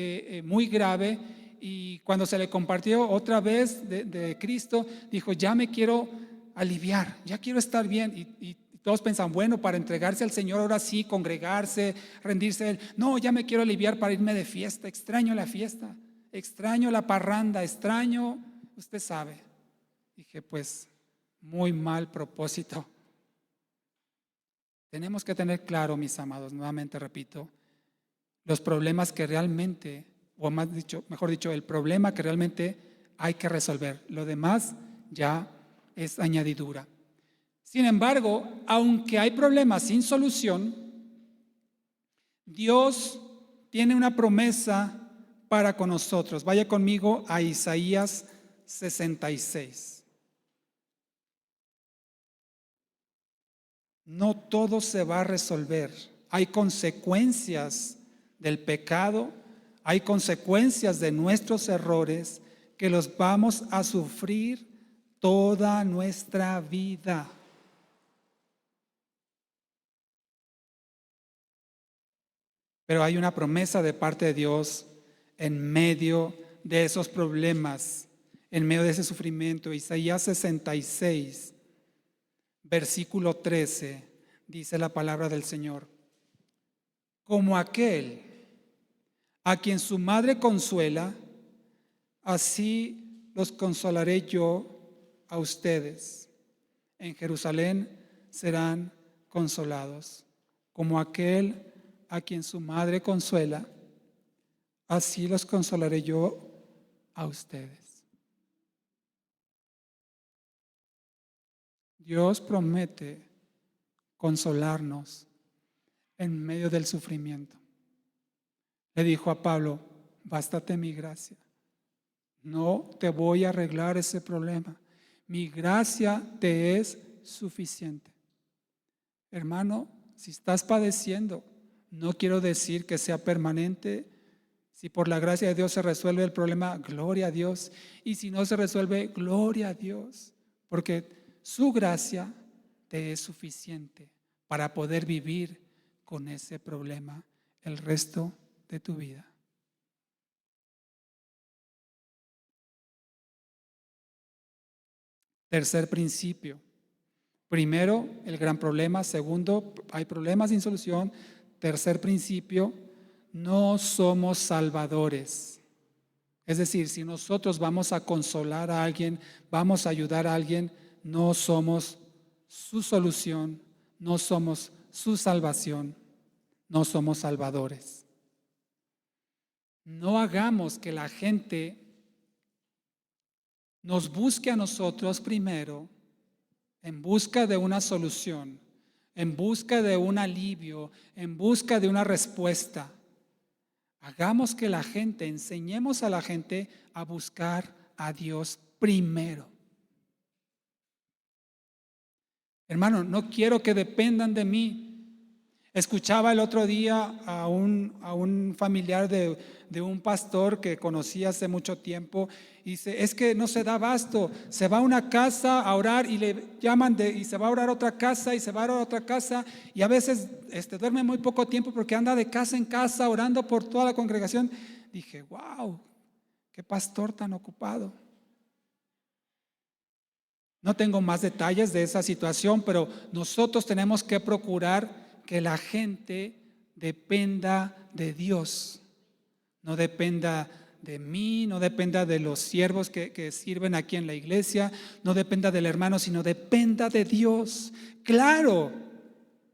muy grave, y cuando se le compartió otra vez de Cristo, dijo: ya me quiero aliviar, ya quiero estar bien. Y todos pensan, bueno, para entregarse al Señor ahora sí, congregarse, rendirse a Él. No, ya me quiero aliviar para irme de fiesta, extraño la fiesta, extraño la parranda, extraño, usted sabe. Dije, pues, muy mal propósito. Tenemos que tener claro, mis amados, nuevamente repito, los problemas que realmente, o mejor dicho, el problema que realmente hay que resolver. Lo demás ya es añadidura. Sin embargo, aunque hay problemas sin solución, Dios tiene una promesa para con nosotros. Vaya conmigo a Isaías 66. No todo se va a resolver. Hay consecuencias del pecado, hay consecuencias de nuestros errores que los vamos a sufrir toda nuestra vida. Pero hay una promesa de parte de Dios en medio de esos problemas, en medio de ese sufrimiento. Isaías 66, versículo 13, dice la palabra del Señor: como aquel a quien su madre consuela, así los consolaré yo a ustedes. En Jerusalén serán consolados. Como aquel a quien su madre consuela, así los consolaré yo a ustedes. Dios promete consolarnos en medio del sufrimiento. Le dijo a Pablo: bástate mi gracia. No te voy a arreglar ese problema. Mi gracia te es suficiente. Hermano, si estás padeciendo, no quiero decir que sea permanente. Si por la gracia de Dios se resuelve el problema, gloria a Dios. Y si no se resuelve, gloria a Dios. Porque su gracia te es suficiente para poder vivir con ese problema el resto de tu vida. Tercer principio. Primero, el gran problema. Segundo, hay problemas sin solución. Tercer principio, no somos salvadores. Es decir, si nosotros vamos a consolar a alguien, vamos a ayudar a alguien, no somos su solución, no somos su salvación, no somos salvadores. No hagamos que la gente nos busque a nosotros primero en busca de una solución, en busca de un alivio, en busca de una respuesta. Hagamos que la gente, enseñemos a la gente a buscar a Dios primero. Hermano, no quiero que dependan de mí. Escuchaba el otro día a un familiar de un pastor que conocí hace mucho tiempo y dice, es que no se da abasto, se va a una casa a orar y le llaman y se va a orar a otra casa y se va a orar a otra casa y a veces duerme muy poco tiempo porque anda de casa en casa orando por toda la congregación. Dije, wow, qué pastor tan ocupado. No tengo más detalles de esa situación, pero nosotros tenemos que procurar que la gente dependa de Dios, no dependa de mí, no dependa de los siervos que sirven aquí en la iglesia, no dependa del hermano, sino dependa de Dios. Claro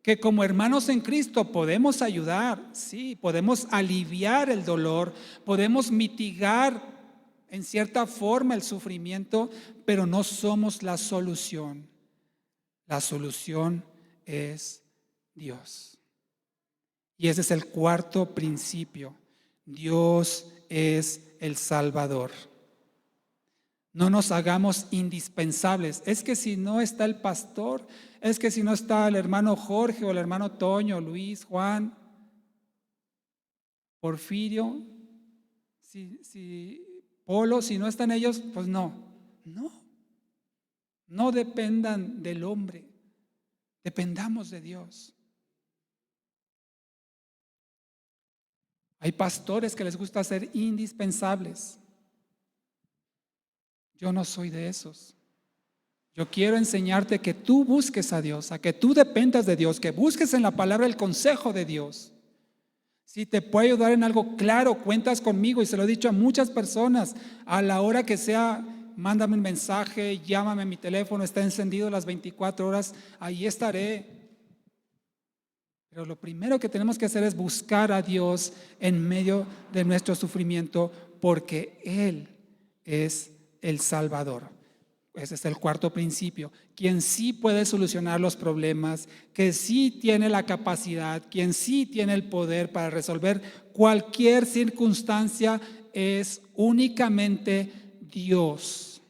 que como hermanos en Cristo podemos ayudar, sí, podemos aliviar el dolor, podemos mitigar en cierta forma el sufrimiento, pero no somos la solución. La solución es Dios. Y ese es el cuarto principio. Dios es el Salvador. No nos hagamos indispensables. Es que si no está el pastor, es que si no está el hermano Jorge o el hermano Toño, Luis, Juan, Porfirio, si Polo, si no están ellos, pues no. No dependan del hombre, dependamos de Dios. Hay pastores que les gusta ser indispensables. Yo no soy de esos. Yo quiero enseñarte que tú busques a Dios, a que tú dependas de Dios, que busques en la palabra el consejo de Dios. Si te puedo ayudar en algo, claro, cuentas conmigo y se lo he dicho a muchas personas. A la hora que sea, mándame un mensaje, llámame, mi teléfono está encendido las 24 horas, ahí estaré. Pero lo primero que tenemos que hacer es buscar a Dios en medio de nuestro sufrimiento, porque Él es el Salvador. Ese es el cuarto principio. Quien sí puede solucionar los problemas, que sí tiene la capacidad, quien sí tiene el poder para resolver cualquier circunstancia, es únicamente Dios.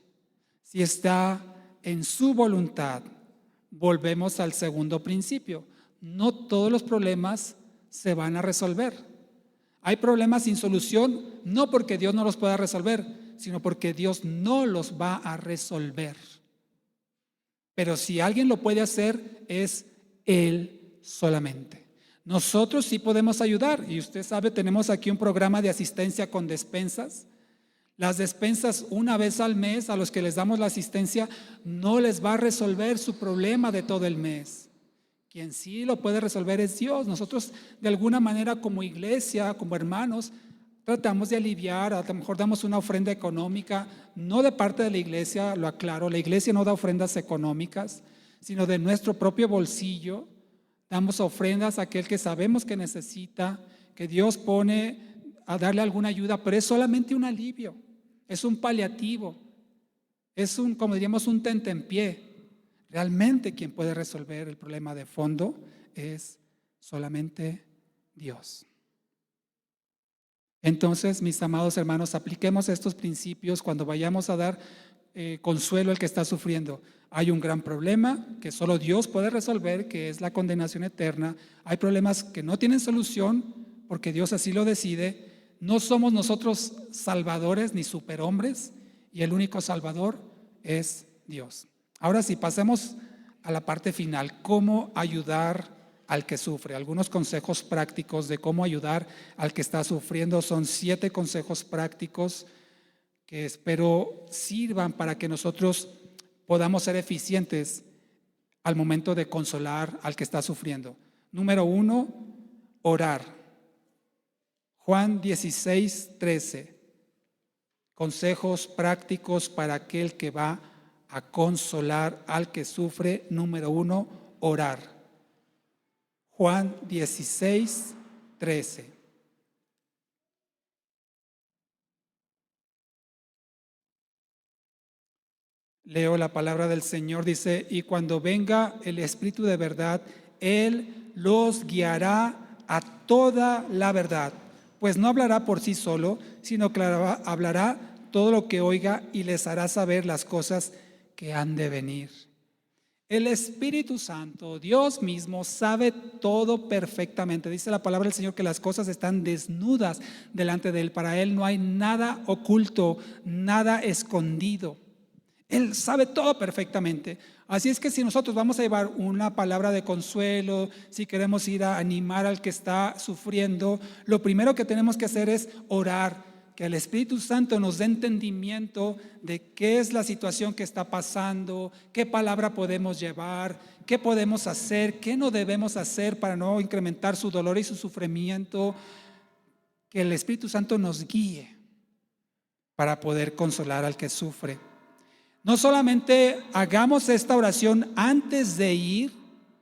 Si está en su voluntad, volvemos al segundo principio. No todos los problemas se van a resolver. Hay problemas sin solución, no porque Dios no los pueda resolver, sino porque Dios no los va a resolver. Pero si alguien lo puede hacer, es Él solamente. Nosotros sí podemos ayudar, y usted sabe, tenemos aquí un programa de asistencia con despensas. Las despensas una vez al mes a los que les damos la asistencia no les va a resolver su problema de todo el mes. Quien sí lo puede resolver es Dios. Nosotros de alguna manera como iglesia, como hermanos, tratamos de aliviar, a lo mejor damos una ofrenda económica, no de parte de la iglesia, lo aclaro, la iglesia no da ofrendas económicas, sino de nuestro propio bolsillo. Damos ofrendas a aquel que sabemos que necesita, que Dios pone a darle alguna ayuda, pero es solamente un alivio, es un paliativo, es un, como diríamos, un tentempié. Realmente quien puede resolver el problema de fondo es solamente Dios. Entonces, mis amados hermanos, apliquemos estos principios cuando vayamos a dar consuelo al que está sufriendo. Hay un gran problema que solo Dios puede resolver, que es la condenación eterna. Hay problemas que no tienen solución porque Dios así lo decide. No somos nosotros salvadores ni superhombres, y el único salvador es Dios. Ahora sí, pasemos a la parte final, cómo ayudar al que sufre. Algunos consejos prácticos de cómo ayudar al que está sufriendo. Son 7 consejos prácticos que espero sirvan para que nosotros podamos ser eficientes al momento de consolar al que está sufriendo. Número 1, orar. Juan 16:13. Consejos prácticos para aquel que va a consolar al que sufre. Número 1, orar. Juan 16:13. Leo la palabra del Señor, dice, y cuando venga el Espíritu de verdad, Él los guiará a toda la verdad, pues no hablará por sí solo, sino que hablará todo lo que oiga y les hará saber las cosas que han de venir. El Espíritu Santo, Dios mismo, sabe todo perfectamente. Dice la palabra del Señor que las cosas están desnudas delante de Él. Para Él no hay nada oculto, nada escondido. Él sabe todo perfectamente. Así es que si nosotros vamos a llevar una palabra de consuelo, si queremos ir a animar al que está sufriendo, lo primero que tenemos que hacer es orar, que el Espíritu Santo nos dé entendimiento de qué es la situación que está pasando, qué palabra podemos llevar, qué podemos hacer, qué no debemos hacer para no incrementar su dolor y su sufrimiento. Que el Espíritu Santo nos guíe para poder consolar al que sufre. No solamente hagamos esta oración antes de ir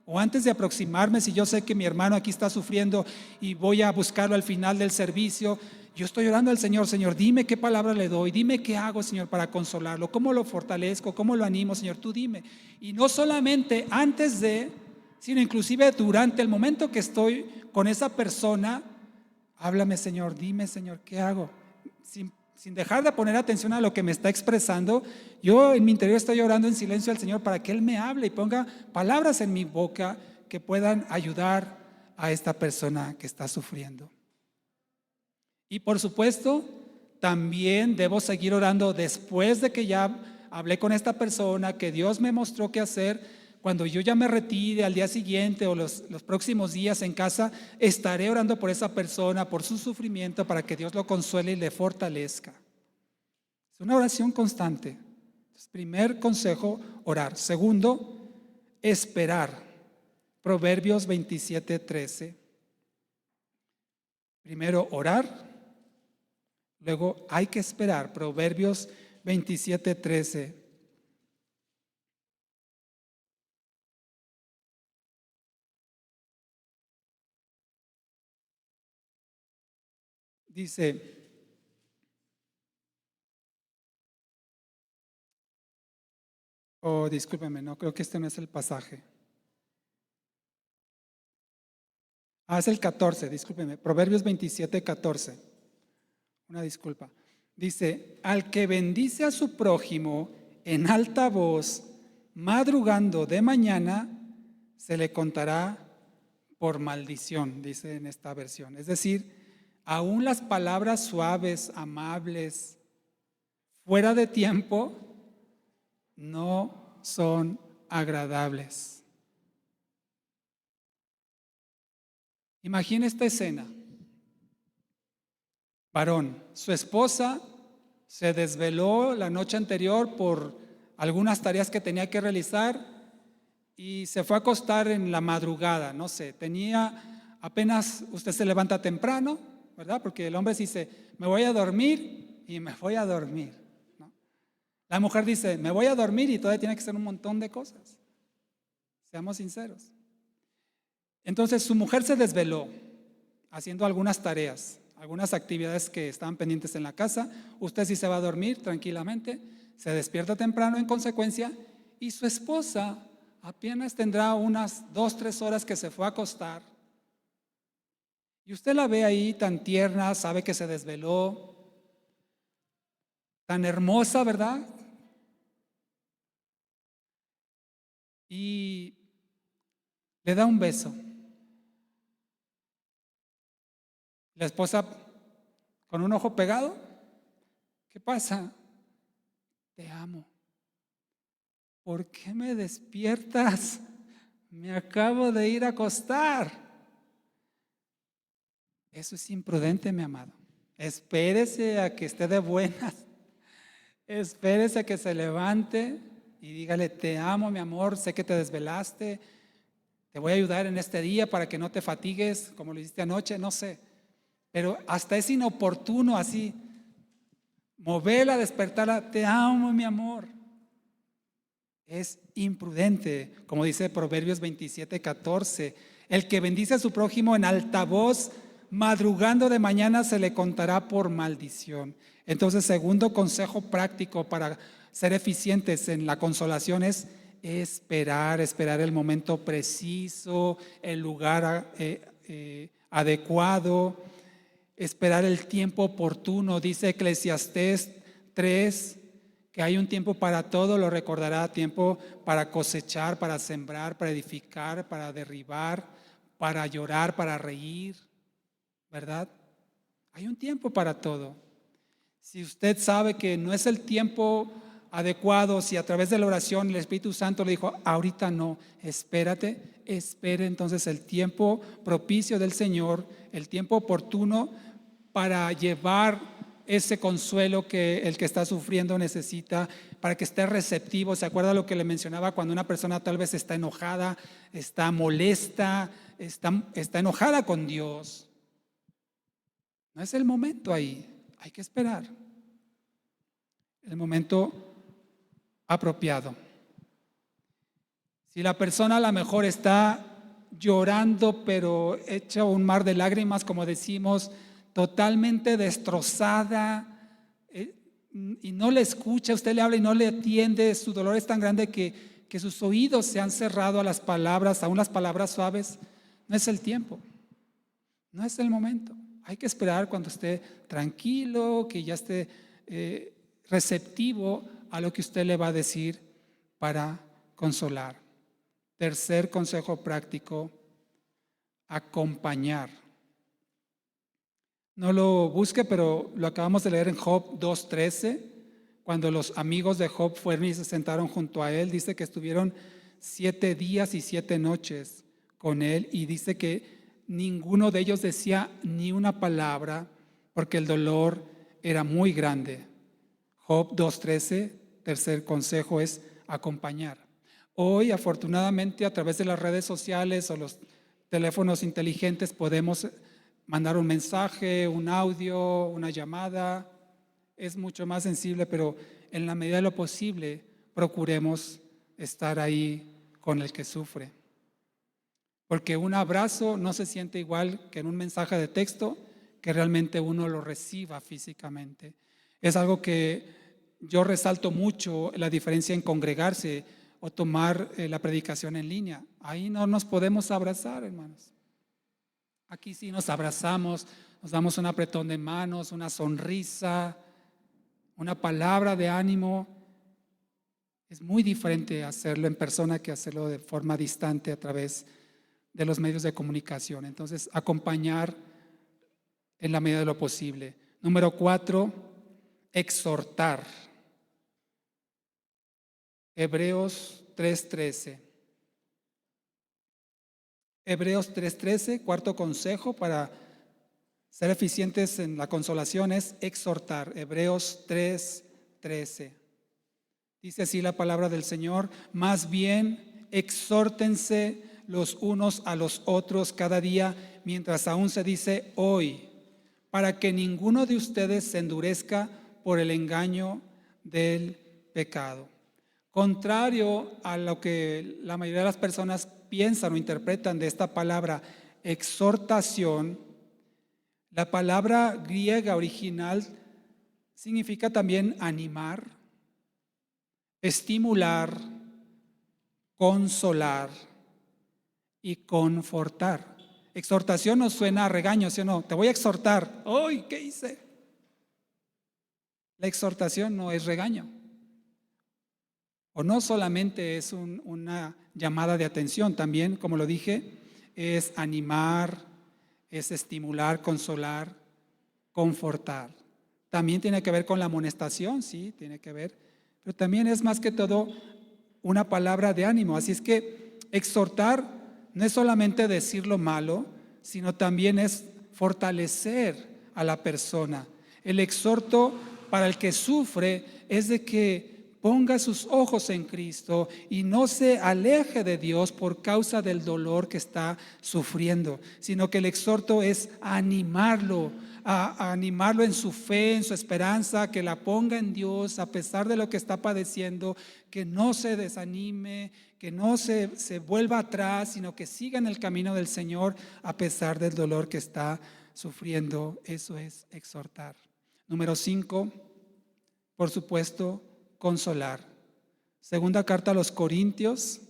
o antes de aproximarme, si yo sé que mi hermano aquí está sufriendo y voy a buscarlo al final del servicio. Yo estoy orando al Señor, Señor, dime qué palabra le doy, dime qué hago, Señor, para consolarlo, cómo lo fortalezco, cómo lo animo, Señor, tú dime. Y no solamente antes de, sino inclusive durante el momento que estoy con esa persona, háblame, Señor, dime, Señor, ¿qué hago? Sin dejar de poner atención a lo que me está expresando, yo en mi interior estoy orando en silencio al Señor para que Él me hable y ponga palabras en mi boca que puedan ayudar a esta persona que está sufriendo. Y por supuesto, también debo seguir orando después de que ya hablé con esta persona, que Dios me mostró qué hacer. Cuando yo ya me retire al día siguiente o los próximos días en casa, estaré orando por esa persona, por su sufrimiento, para que Dios lo consuele y le fortalezca. Es una oración constante. Entonces, primer consejo, orar. Segundo, esperar. Proverbios 27:13. Primero, orar. Luego hay que esperar. Proverbios 27:13. Dice, discúlpeme, no, creo que este no es el pasaje. Es el 14, discúlpeme. Proverbios 27:14. Una disculpa. Dice, al que bendice a su prójimo en alta voz, madrugando de mañana, se le contará por maldición, dice en esta versión. Es decir, aún las palabras suaves, amables, fuera de tiempo, no son agradables. Imagina esta escena. Varón, su esposa se desveló la noche anterior por algunas tareas que tenía que realizar y se fue a acostar en la madrugada, no sé, tenía apenas, usted se levanta temprano, ¿verdad? Porque el hombre dice, me voy a dormir y me voy a dormir, ¿no? La mujer dice, me voy a dormir y todavía tiene que hacer un montón de cosas. Seamos sinceros. Entonces su mujer se desveló haciendo algunas tareas, algunas actividades que estaban pendientes en la casa. Usted sí se va a dormir tranquilamente, se despierta temprano en consecuencia, y su esposa apenas tendrá unas 2-3 horas que se fue a acostar. Y usted la ve ahí tan tierna, sabe que se desveló, tan hermosa, ¿verdad? Y le da un beso. La esposa con un ojo pegado, ¿qué pasa? Te amo. ¿Por qué me despiertas? Me acabo de ir a acostar. Eso es imprudente, mi amado. Espérese a que esté de buenas. Espérese a que se levante y dígale, te amo, mi amor, sé que te desvelaste. Te voy a ayudar en este día para que no te fatigues como lo hiciste anoche, no sé. Pero hasta es inoportuno así, moverla, despertarla, te amo, mi amor. Es imprudente, como dice Proverbios 27:14. El que bendice a su prójimo en alta voz, madrugando de mañana, se le contará por maldición. Entonces, segundo consejo práctico para ser eficientes en la consolación es esperar el momento preciso, el lugar adecuado, esperar el tiempo oportuno. Dice Eclesiastés 3 que hay un tiempo para todo, lo recordará, tiempo para cosechar, para sembrar, para edificar, para derribar, para llorar, para reír, ¿verdad? Hay un tiempo para todo. Si usted sabe que no es el tiempo adecuado, si a través de la oración el Espíritu Santo le dijo, ahorita no, espere entonces el tiempo propicio del Señor, el tiempo oportuno para llevar ese consuelo que el que está sufriendo necesita, para que esté receptivo. ¿Se acuerda lo que le mencionaba cuando una persona tal vez está enojada, está molesta, está enojada con Dios? No es el momento ahí, hay que esperar el momento apropiado. Si la persona a lo mejor está llorando, pero hecha un mar de lágrimas, como decimos, totalmente destrozada, y no le escucha, usted le habla y no le atiende, su dolor es tan grande que sus oídos se han cerrado a las palabras, aún las palabras suaves, no es el tiempo, no es el momento. Hay que esperar cuando esté tranquilo, que ya esté receptivo a lo que usted le va a decir para consolar. Tercer consejo práctico, acompañar. No lo busque, pero lo acabamos de leer en Job 2:13, cuando los amigos de Job fueron y se sentaron junto a él. Dice que estuvieron 7 días y 7 noches con él, y dice que ninguno de ellos decía ni una palabra porque el dolor era muy grande. Job 2:13, tercer consejo es acompañar. Hoy, afortunadamente, a través de las redes sociales o los teléfonos inteligentes podemos mandar un mensaje, un audio, una llamada. Es mucho más sensible, pero en la medida de lo posible procuremos estar ahí con el que sufre. Porque un abrazo no se siente igual que en un mensaje de texto, que realmente uno lo reciba físicamente. Es algo que yo resalto mucho, la diferencia en congregarse o tomar la predicación en línea. Ahí no nos podemos abrazar, hermanos. Aquí sí nos abrazamos, nos damos un apretón de manos, una sonrisa, una palabra de ánimo. Es muy diferente hacerlo en persona que hacerlo de forma distante a través de los medios de comunicación. Entonces, acompañar en la medida de lo posible. Número 4, exhortar. Hebreos 3:13. Hebreos 3:13, cuarto consejo para ser eficientes en la consolación es exhortar. Hebreos 3:13. Dice así la palabra del Señor: más bien exhórtense los unos a los otros cada día, mientras aún se dice hoy, para que ninguno de ustedes se endurezca por el engaño del pecado. Contrario a lo que la mayoría de las personas piensan o interpretan de esta palabra exhortación, la palabra griega original significa también animar, estimular, consolar y confortar. Exhortación nos suena a regaño, ¿sí o no? Te voy a exhortar. ¡Ay, qué hice! La exhortación no es regaño. O no solamente es una llamada de atención, también, como lo dije, es animar, es estimular, consolar, confortar. También tiene que ver con la amonestación, sí, tiene que ver, pero también es más que todo una palabra de ánimo. Así es que exhortar no es solamente decir lo malo, sino también es fortalecer a la persona. El exhorto para el que sufre es de que ponga sus ojos en Cristo y no se aleje de Dios por causa del dolor que está sufriendo, sino que el exhorto es animarlo, a animarlo en su fe, en su esperanza, que la ponga en Dios a pesar de lo que está padeciendo, que no se desanime, que no se vuelva atrás, sino que siga en el camino del Señor a pesar del dolor que está sufriendo. Eso es exhortar. Número 5, por supuesto, consolar. Segunda carta a los Corintios,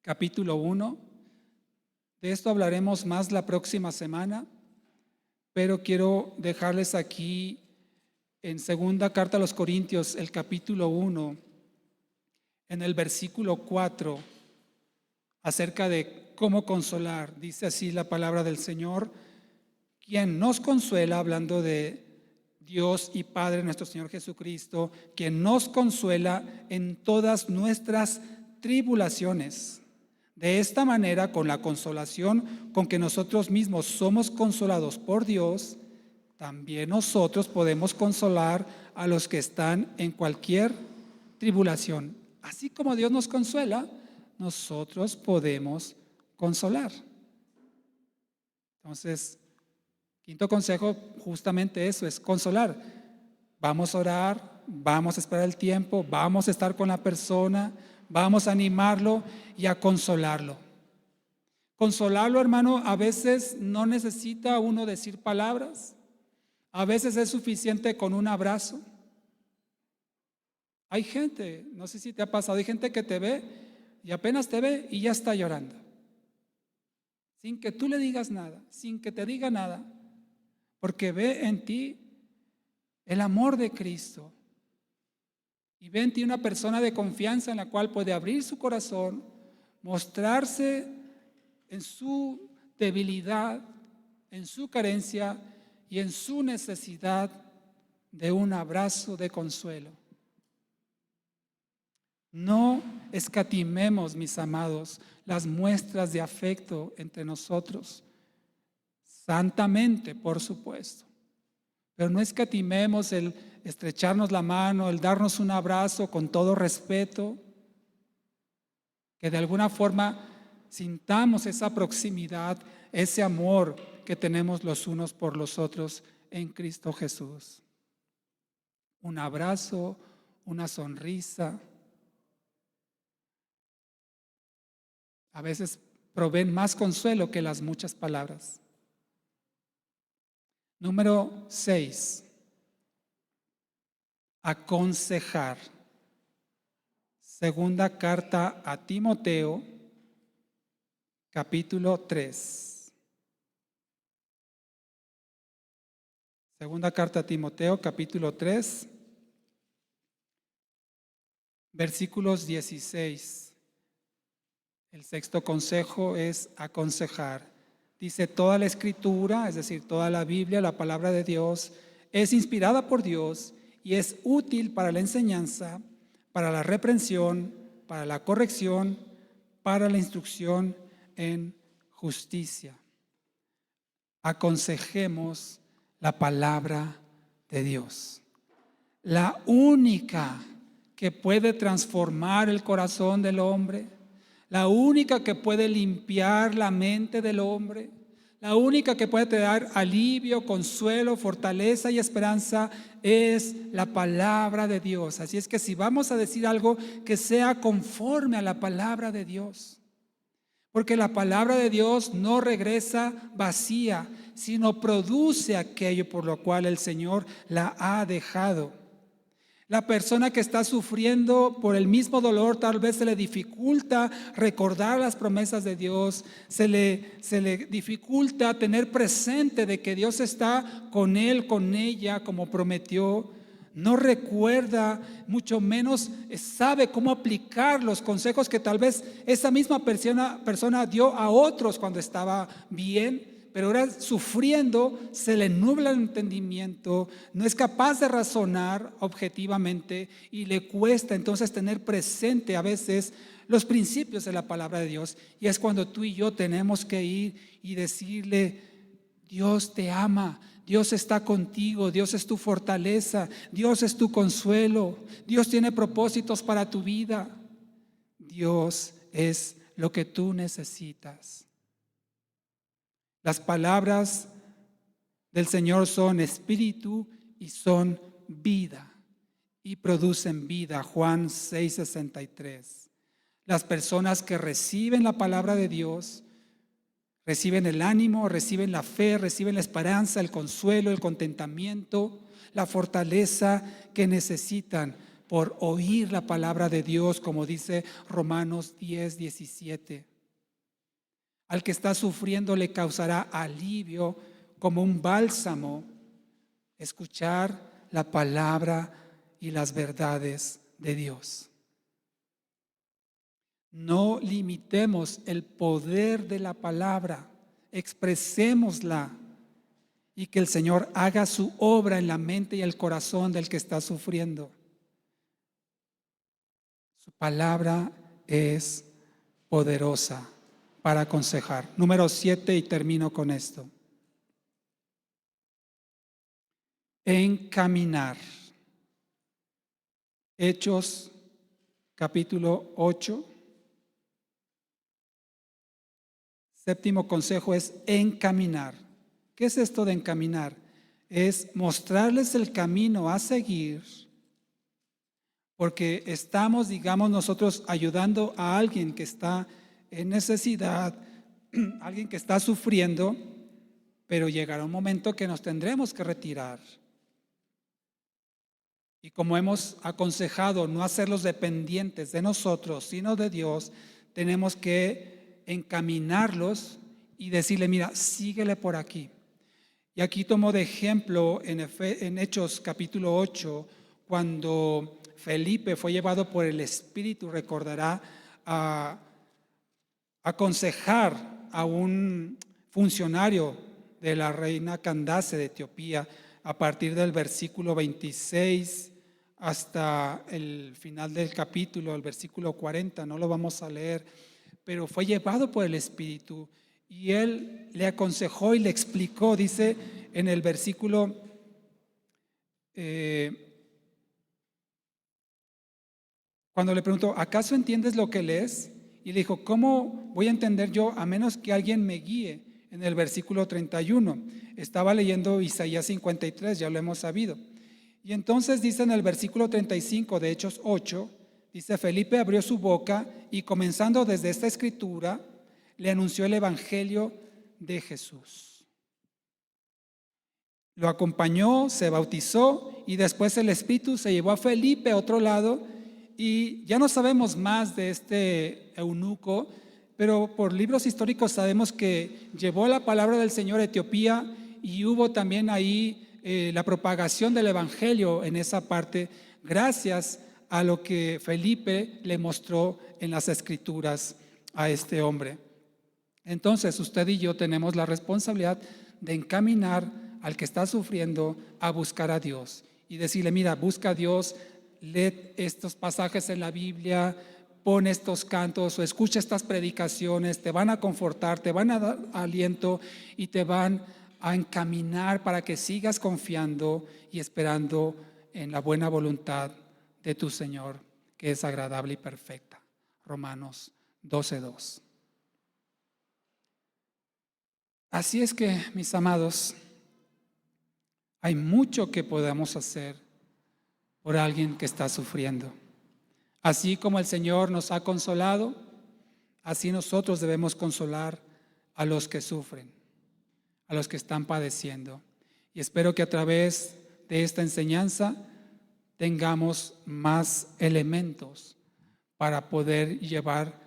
capítulo 1. De esto hablaremos más la próxima semana, pero quiero dejarles aquí en segunda carta a los Corintios, el capítulo 1, en el versículo 4, acerca de cómo consolar. Dice así la palabra del Señor: quien nos consuela, hablando de Dios y Padre nuestro Señor Jesucristo, quien nos consuela en todas nuestras tribulaciones. De esta manera, con la consolación con que nosotros mismos somos consolados por Dios, también nosotros podemos consolar a los que están en cualquier tribulación. Así como Dios nos consuela, nosotros podemos consolar. Entonces, quinto consejo, justamente eso, es consolar. Vamos a orar, vamos a esperar el tiempo, vamos a estar con la persona, vamos a animarlo y a consolarlo. Consolarlo, hermano, a veces no necesita uno decir palabras. A veces es suficiente con un abrazo. Hay gente, no sé si te ha pasado, hay gente que te ve y apenas te ve y ya está llorando. Sin que tú le digas nada, sin que te diga nada, porque ve en ti el amor de Cristo y ve en ti una persona de confianza en la cual puede abrir su corazón, mostrarse en su debilidad, en su carencia y en su necesidad de un abrazo de consuelo. No escatimemos, mis amados, las muestras de afecto entre nosotros, santamente, por supuesto, pero no escatimemos el estrecharnos la mano, el darnos un abrazo con todo respeto, que de alguna forma sintamos esa proximidad, ese amor que tenemos los unos por los otros en Cristo Jesús. Un abrazo, una sonrisa, a veces proveen más consuelo que las muchas palabras. Número 6, aconsejar. Segunda carta a Timoteo, capítulo 3. Segunda carta a Timoteo, capítulo 3, versículos 16. El sexto consejo es aconsejar. Dice: toda la escritura, es decir, toda la Biblia, la palabra de Dios, es inspirada por Dios y es útil para la enseñanza, para la reprensión, para la corrección, para la instrucción en justicia. Aconsejemos la palabra de Dios, la única que puede transformar el corazón del hombre, la única que puede limpiar la mente del hombre, la única que puede dar alivio, consuelo, fortaleza y esperanza es la palabra de Dios. Así es que si vamos a decir algo, que sea conforme a la palabra de Dios. Porque la palabra de Dios no regresa vacía, sino produce aquello por lo cual el Señor la ha dejado. La persona que está sufriendo por el mismo dolor, tal vez se le dificulta recordar las promesas de Dios, se le dificulta tener presente de que Dios está con él, con ella, como prometió. No recuerda, mucho menos sabe cómo aplicar los consejos que tal vez esa misma persona dio a otros cuando estaba bien. Pero ahora sufriendo, se le nubla el entendimiento, no es capaz de razonar objetivamente y le cuesta entonces tener presente a veces los principios de la palabra de Dios. Y es cuando tú y yo tenemos que ir y decirle: Dios te ama, Dios está contigo, Dios es tu fortaleza, Dios es tu consuelo, Dios tiene propósitos para tu vida, Dios es lo que tú necesitas. Las palabras del Señor son espíritu y son vida y producen vida. Juan 6:63. Las personas que reciben la palabra de Dios reciben el ánimo, reciben la fe, reciben la esperanza, el consuelo, el contentamiento, la fortaleza que necesitan por oír la palabra de Dios, como dice Romanos 10:17. Al que está sufriendo le causará alivio como un bálsamo escuchar la palabra y las verdades de Dios. No limitemos el poder de la palabra, expresémosla y que el Señor haga su obra en la mente y el corazón del que está sufriendo. Su palabra es poderosa para aconsejar. Número 7, y termino con esto. Encaminar. Hechos capítulo 8. Séptimo consejo es encaminar. ¿Qué es esto de encaminar? Es mostrarles el camino a seguir, porque estamos, digamos, nosotros ayudando a alguien que está en necesidad, alguien que está sufriendo, pero llegará un momento que nos tendremos que retirar. Y como hemos aconsejado no hacerlos dependientes de nosotros, sino de Dios, tenemos que encaminarlos y decirle, mira, síguele por aquí. Y aquí tomo de ejemplo en Hechos capítulo 8, cuando Felipe fue llevado por el Espíritu, recordará, a aconsejar a un funcionario de la reina Candace de Etiopía a partir del versículo 26 hasta el final del capítulo, el versículo 40, no lo vamos a leer, pero fue llevado por el Espíritu y él le aconsejó y le explicó, dice en el versículo cuando le preguntó, ¿acaso entiendes lo que lees? Y le dijo, ¿cómo voy a entender yo a menos que alguien me guíe? En el versículo 31, estaba leyendo Isaías 53, ya lo hemos sabido. Y entonces dice en el versículo 35 de Hechos 8, dice, Felipe abrió su boca y comenzando desde esta escritura, le anunció el evangelio de Jesús. Lo acompañó, se bautizó y después el Espíritu se llevó a Felipe a otro lado y ya no sabemos más de este eunuco, pero por libros históricos sabemos que llevó la palabra del Señor a Etiopía y hubo también ahí la propagación del evangelio en esa parte, gracias a lo que Felipe le mostró en las escrituras a este hombre. Entonces usted y yo tenemos la responsabilidad de encaminar al que está sufriendo a buscar a Dios y decirle, mira, busca a Dios, lee estos pasajes en la Biblia, pon estos cantos o escucha estas predicaciones, te van a confortar, te van a dar aliento y te van a encaminar para que sigas confiando y esperando en la buena voluntad de tu Señor, que es agradable y perfecta. Romanos 12:2. Así es que, mis amados, hay mucho que podamos hacer por alguien que está sufriendo. Así como el Señor nos ha consolado, así nosotros debemos consolar a los que sufren, a los que están padeciendo. Y espero que a través de esta enseñanza tengamos más elementos para poder llevar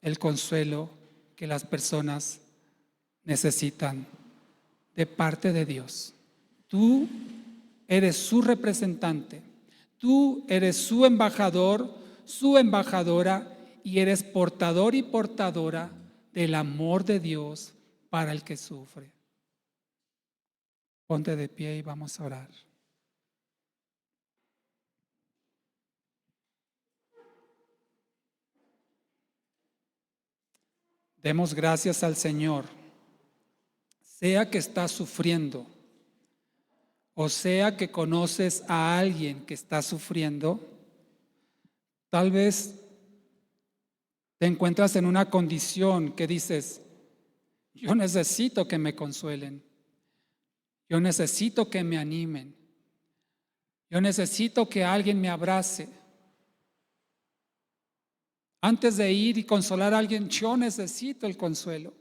el consuelo que las personas necesitan de parte de Dios. Tú eres su representante, tú eres su embajador, su embajadora, y eres portador y portadora del amor de Dios para el que sufre. Ponte de pie y vamos a orar. Demos gracias al Señor, sea que estás sufriendo, o sea que conoces a alguien que está sufriendo. Tal vez te encuentras en una condición que dices, yo necesito que me consuelen, yo necesito que me animen, yo necesito que alguien me abrace. Antes de ir y consolar a alguien, yo necesito el consuelo.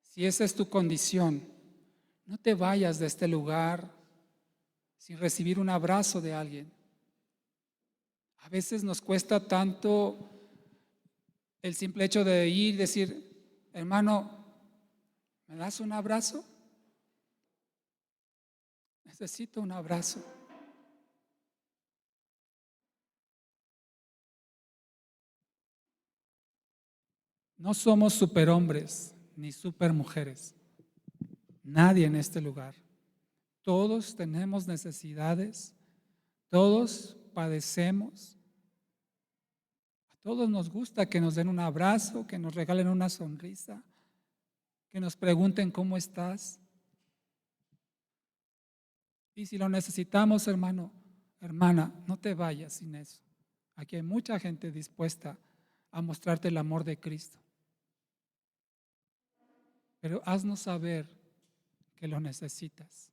Si esa es tu condición, no te vayas de este lugar sin recibir un abrazo de alguien. A veces nos cuesta tanto el simple hecho de ir y decir, hermano, ¿me das un abrazo? necesito un abrazo. No somos superhombres ni supermujeres. Nadie en este lugar. Todos tenemos necesidades, todos padecemos. A todos nos gusta que nos den un abrazo, que nos regalen una sonrisa, que nos pregunten cómo estás. Y si lo necesitamos, hermano, hermana, no te vayas sin eso. Aquí hay mucha gente dispuesta a mostrarte el amor de Cristo. Pero haznos saber que lo necesitas.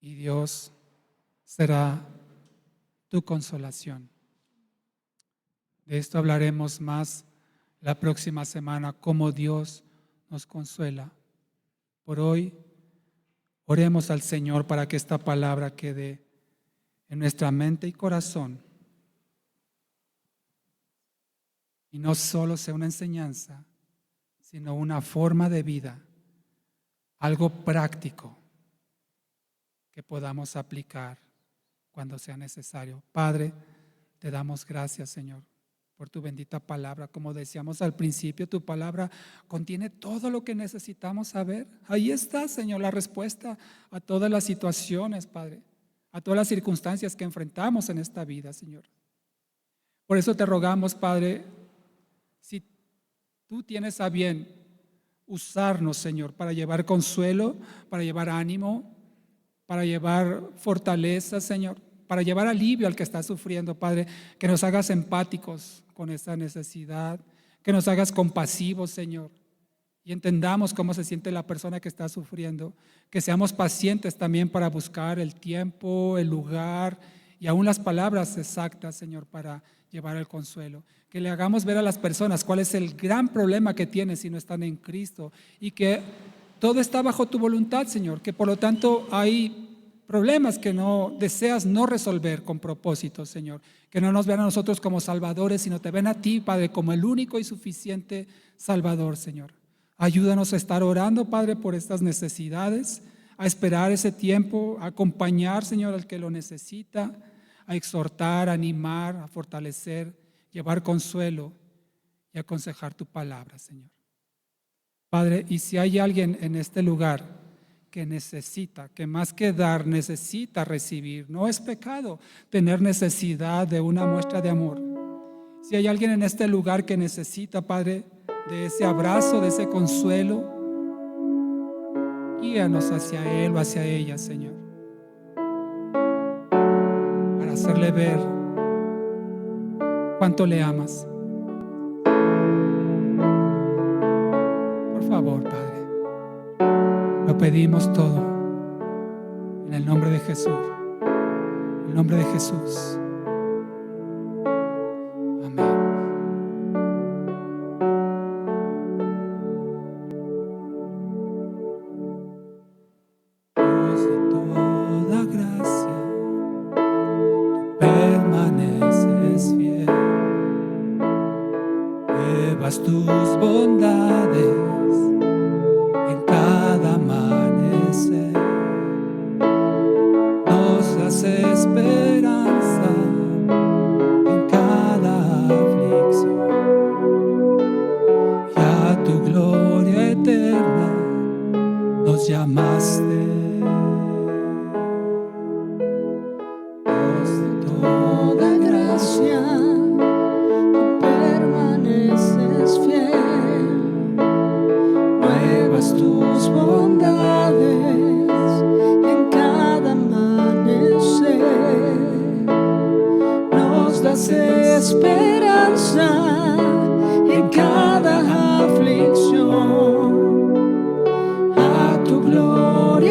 Y Dios será tu consolación. De esto hablaremos más la próxima semana, cómo Dios nos consuela. Por hoy, oremos al Señor para que esta palabra quede en nuestra mente y corazón y no solo sea una enseñanza, sino una forma de vida, algo práctico que podamos aplicar cuando sea necesario. Padre, te damos gracias, Señor, por tu bendita palabra. Como decíamos al principio, tu palabra contiene todo lo que necesitamos saber. Ahí está, Señor, la respuesta a todas las situaciones, Padre, a todas las circunstancias que enfrentamos en esta vida, Señor. Por eso te rogamos, Padre, si tú tienes a bien usarnos, Señor, para llevar consuelo, para llevar ánimo, para llevar fortaleza, Señor, para llevar alivio al que está sufriendo, Padre, que nos hagas empáticos con esa necesidad, que nos hagas compasivos, Señor, y entendamos cómo se siente la persona que está sufriendo, que seamos pacientes también para buscar el tiempo, el lugar y aún las palabras exactas, Señor, para llevar el consuelo. Que le hagamos ver a las personas cuál es el gran problema que tienen si no están en Cristo y que todo está bajo tu voluntad, Señor, que por lo tanto hay problemas que no deseas no resolver con propósito, Señor. Que no nos vean a nosotros como salvadores, sino te ven a ti, Padre, como el único y suficiente Salvador, Señor. Ayúdanos a estar orando, Padre, por estas necesidades, a esperar ese tiempo, a acompañar, Señor, al que lo necesita, a exhortar, a animar, a fortalecer, llevar consuelo y aconsejar tu palabra, Señor. Padre, y si hay alguien en este lugar que necesita, que más que dar, necesita recibir, no es pecado tener necesidad de una muestra de amor. Si hay alguien en este lugar que necesita, Padre, de ese abrazo, de ese consuelo, guíanos hacia él o hacia ella, Señor, para hacerle ver cuánto le amas. Por favor, Padre, lo pedimos todo en el nombre de Jesús, en el nombre de Jesús. Amén. Dios de toda gracia, tú permaneces fiel, llevas tus bondades en cada amanecer, nos das esperanza en cada aflicción, y a tu gloria eterna nos llamaste. Dios de toda gracia, tú permaneces fiel, nuevas tus bondades en cada amanecer, nos das esperanza en cada aflicción, a tu gloria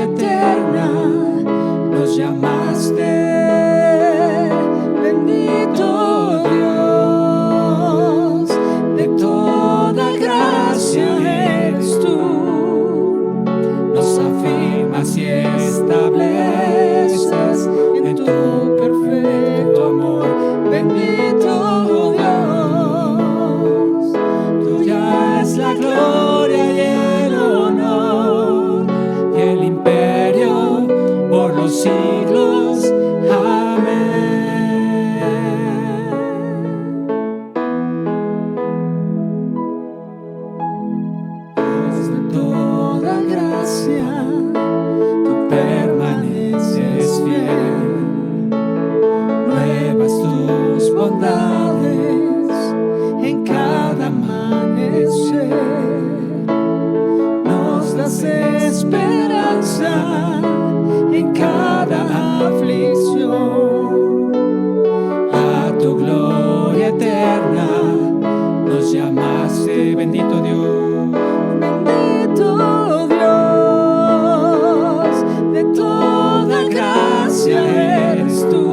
nos das esperanza en cada aflicción. A tu gloria eterna nos llamaste, bendito Dios. Bendito Dios, de toda gracia eres tú.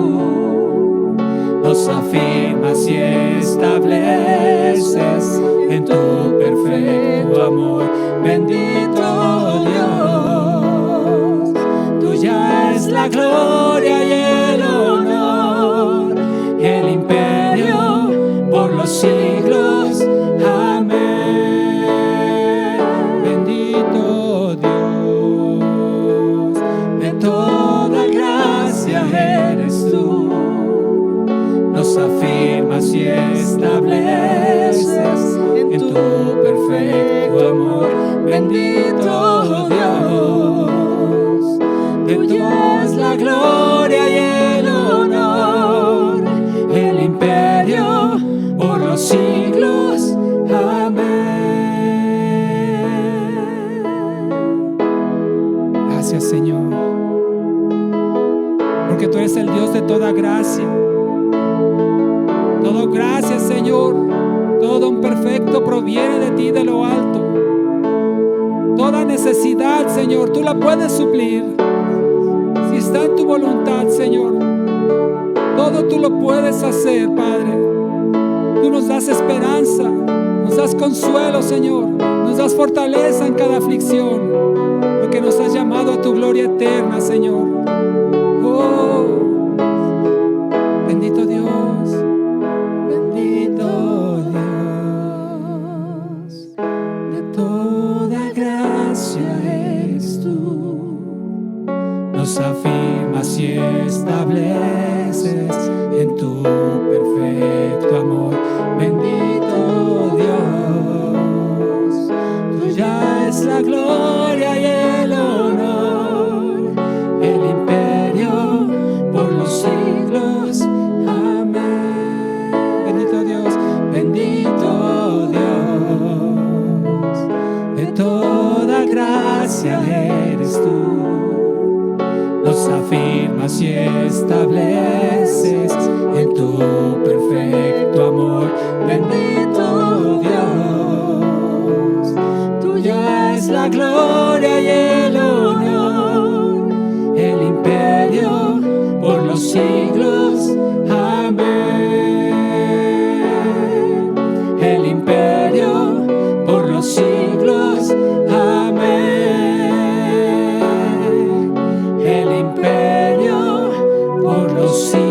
Nos afirmas y estableces en tu perfecto amor. Bendito Dios, tuya es la gloria y el honor, el imperio por los siglos. Amén. Bendito Dios, de toda gracia eres tú. Nos afirmas y estableces en tu perfecto amor. Bendito Dios, de tuya es la gloria y el honor, el imperio por los siglos. Amén. Gracias, Señor, porque tú eres el Dios de toda gracia. Todo gracias, Señor. Todo un perfecto proviene de ti, de lo alto. Toda necesidad, Señor, tú la puedes suplir. Si está en tu voluntad, Señor, todo tú lo puedes hacer, Padre. Tú nos das esperanza, nos das consuelo, Señor. Nos das fortaleza en cada aflicción, porque nos has llamado a tu gloria eterna, Señor. Oh, bendito Dios. Nos afirmas y estableces en tu perfecto amor. Bendito Dios, tuya es la gloria y el honor, el imperio por los siglos. Amén. Bendito Dios, bendito Dios, de toda gracia eres tú. Nos afirmas y estableces en tu perfecto amor. Bendito Dios, tuya es la gloria y el honor, el imperio por los siglos. Amén. El imperio por los siglos. Amén. Por los siglos.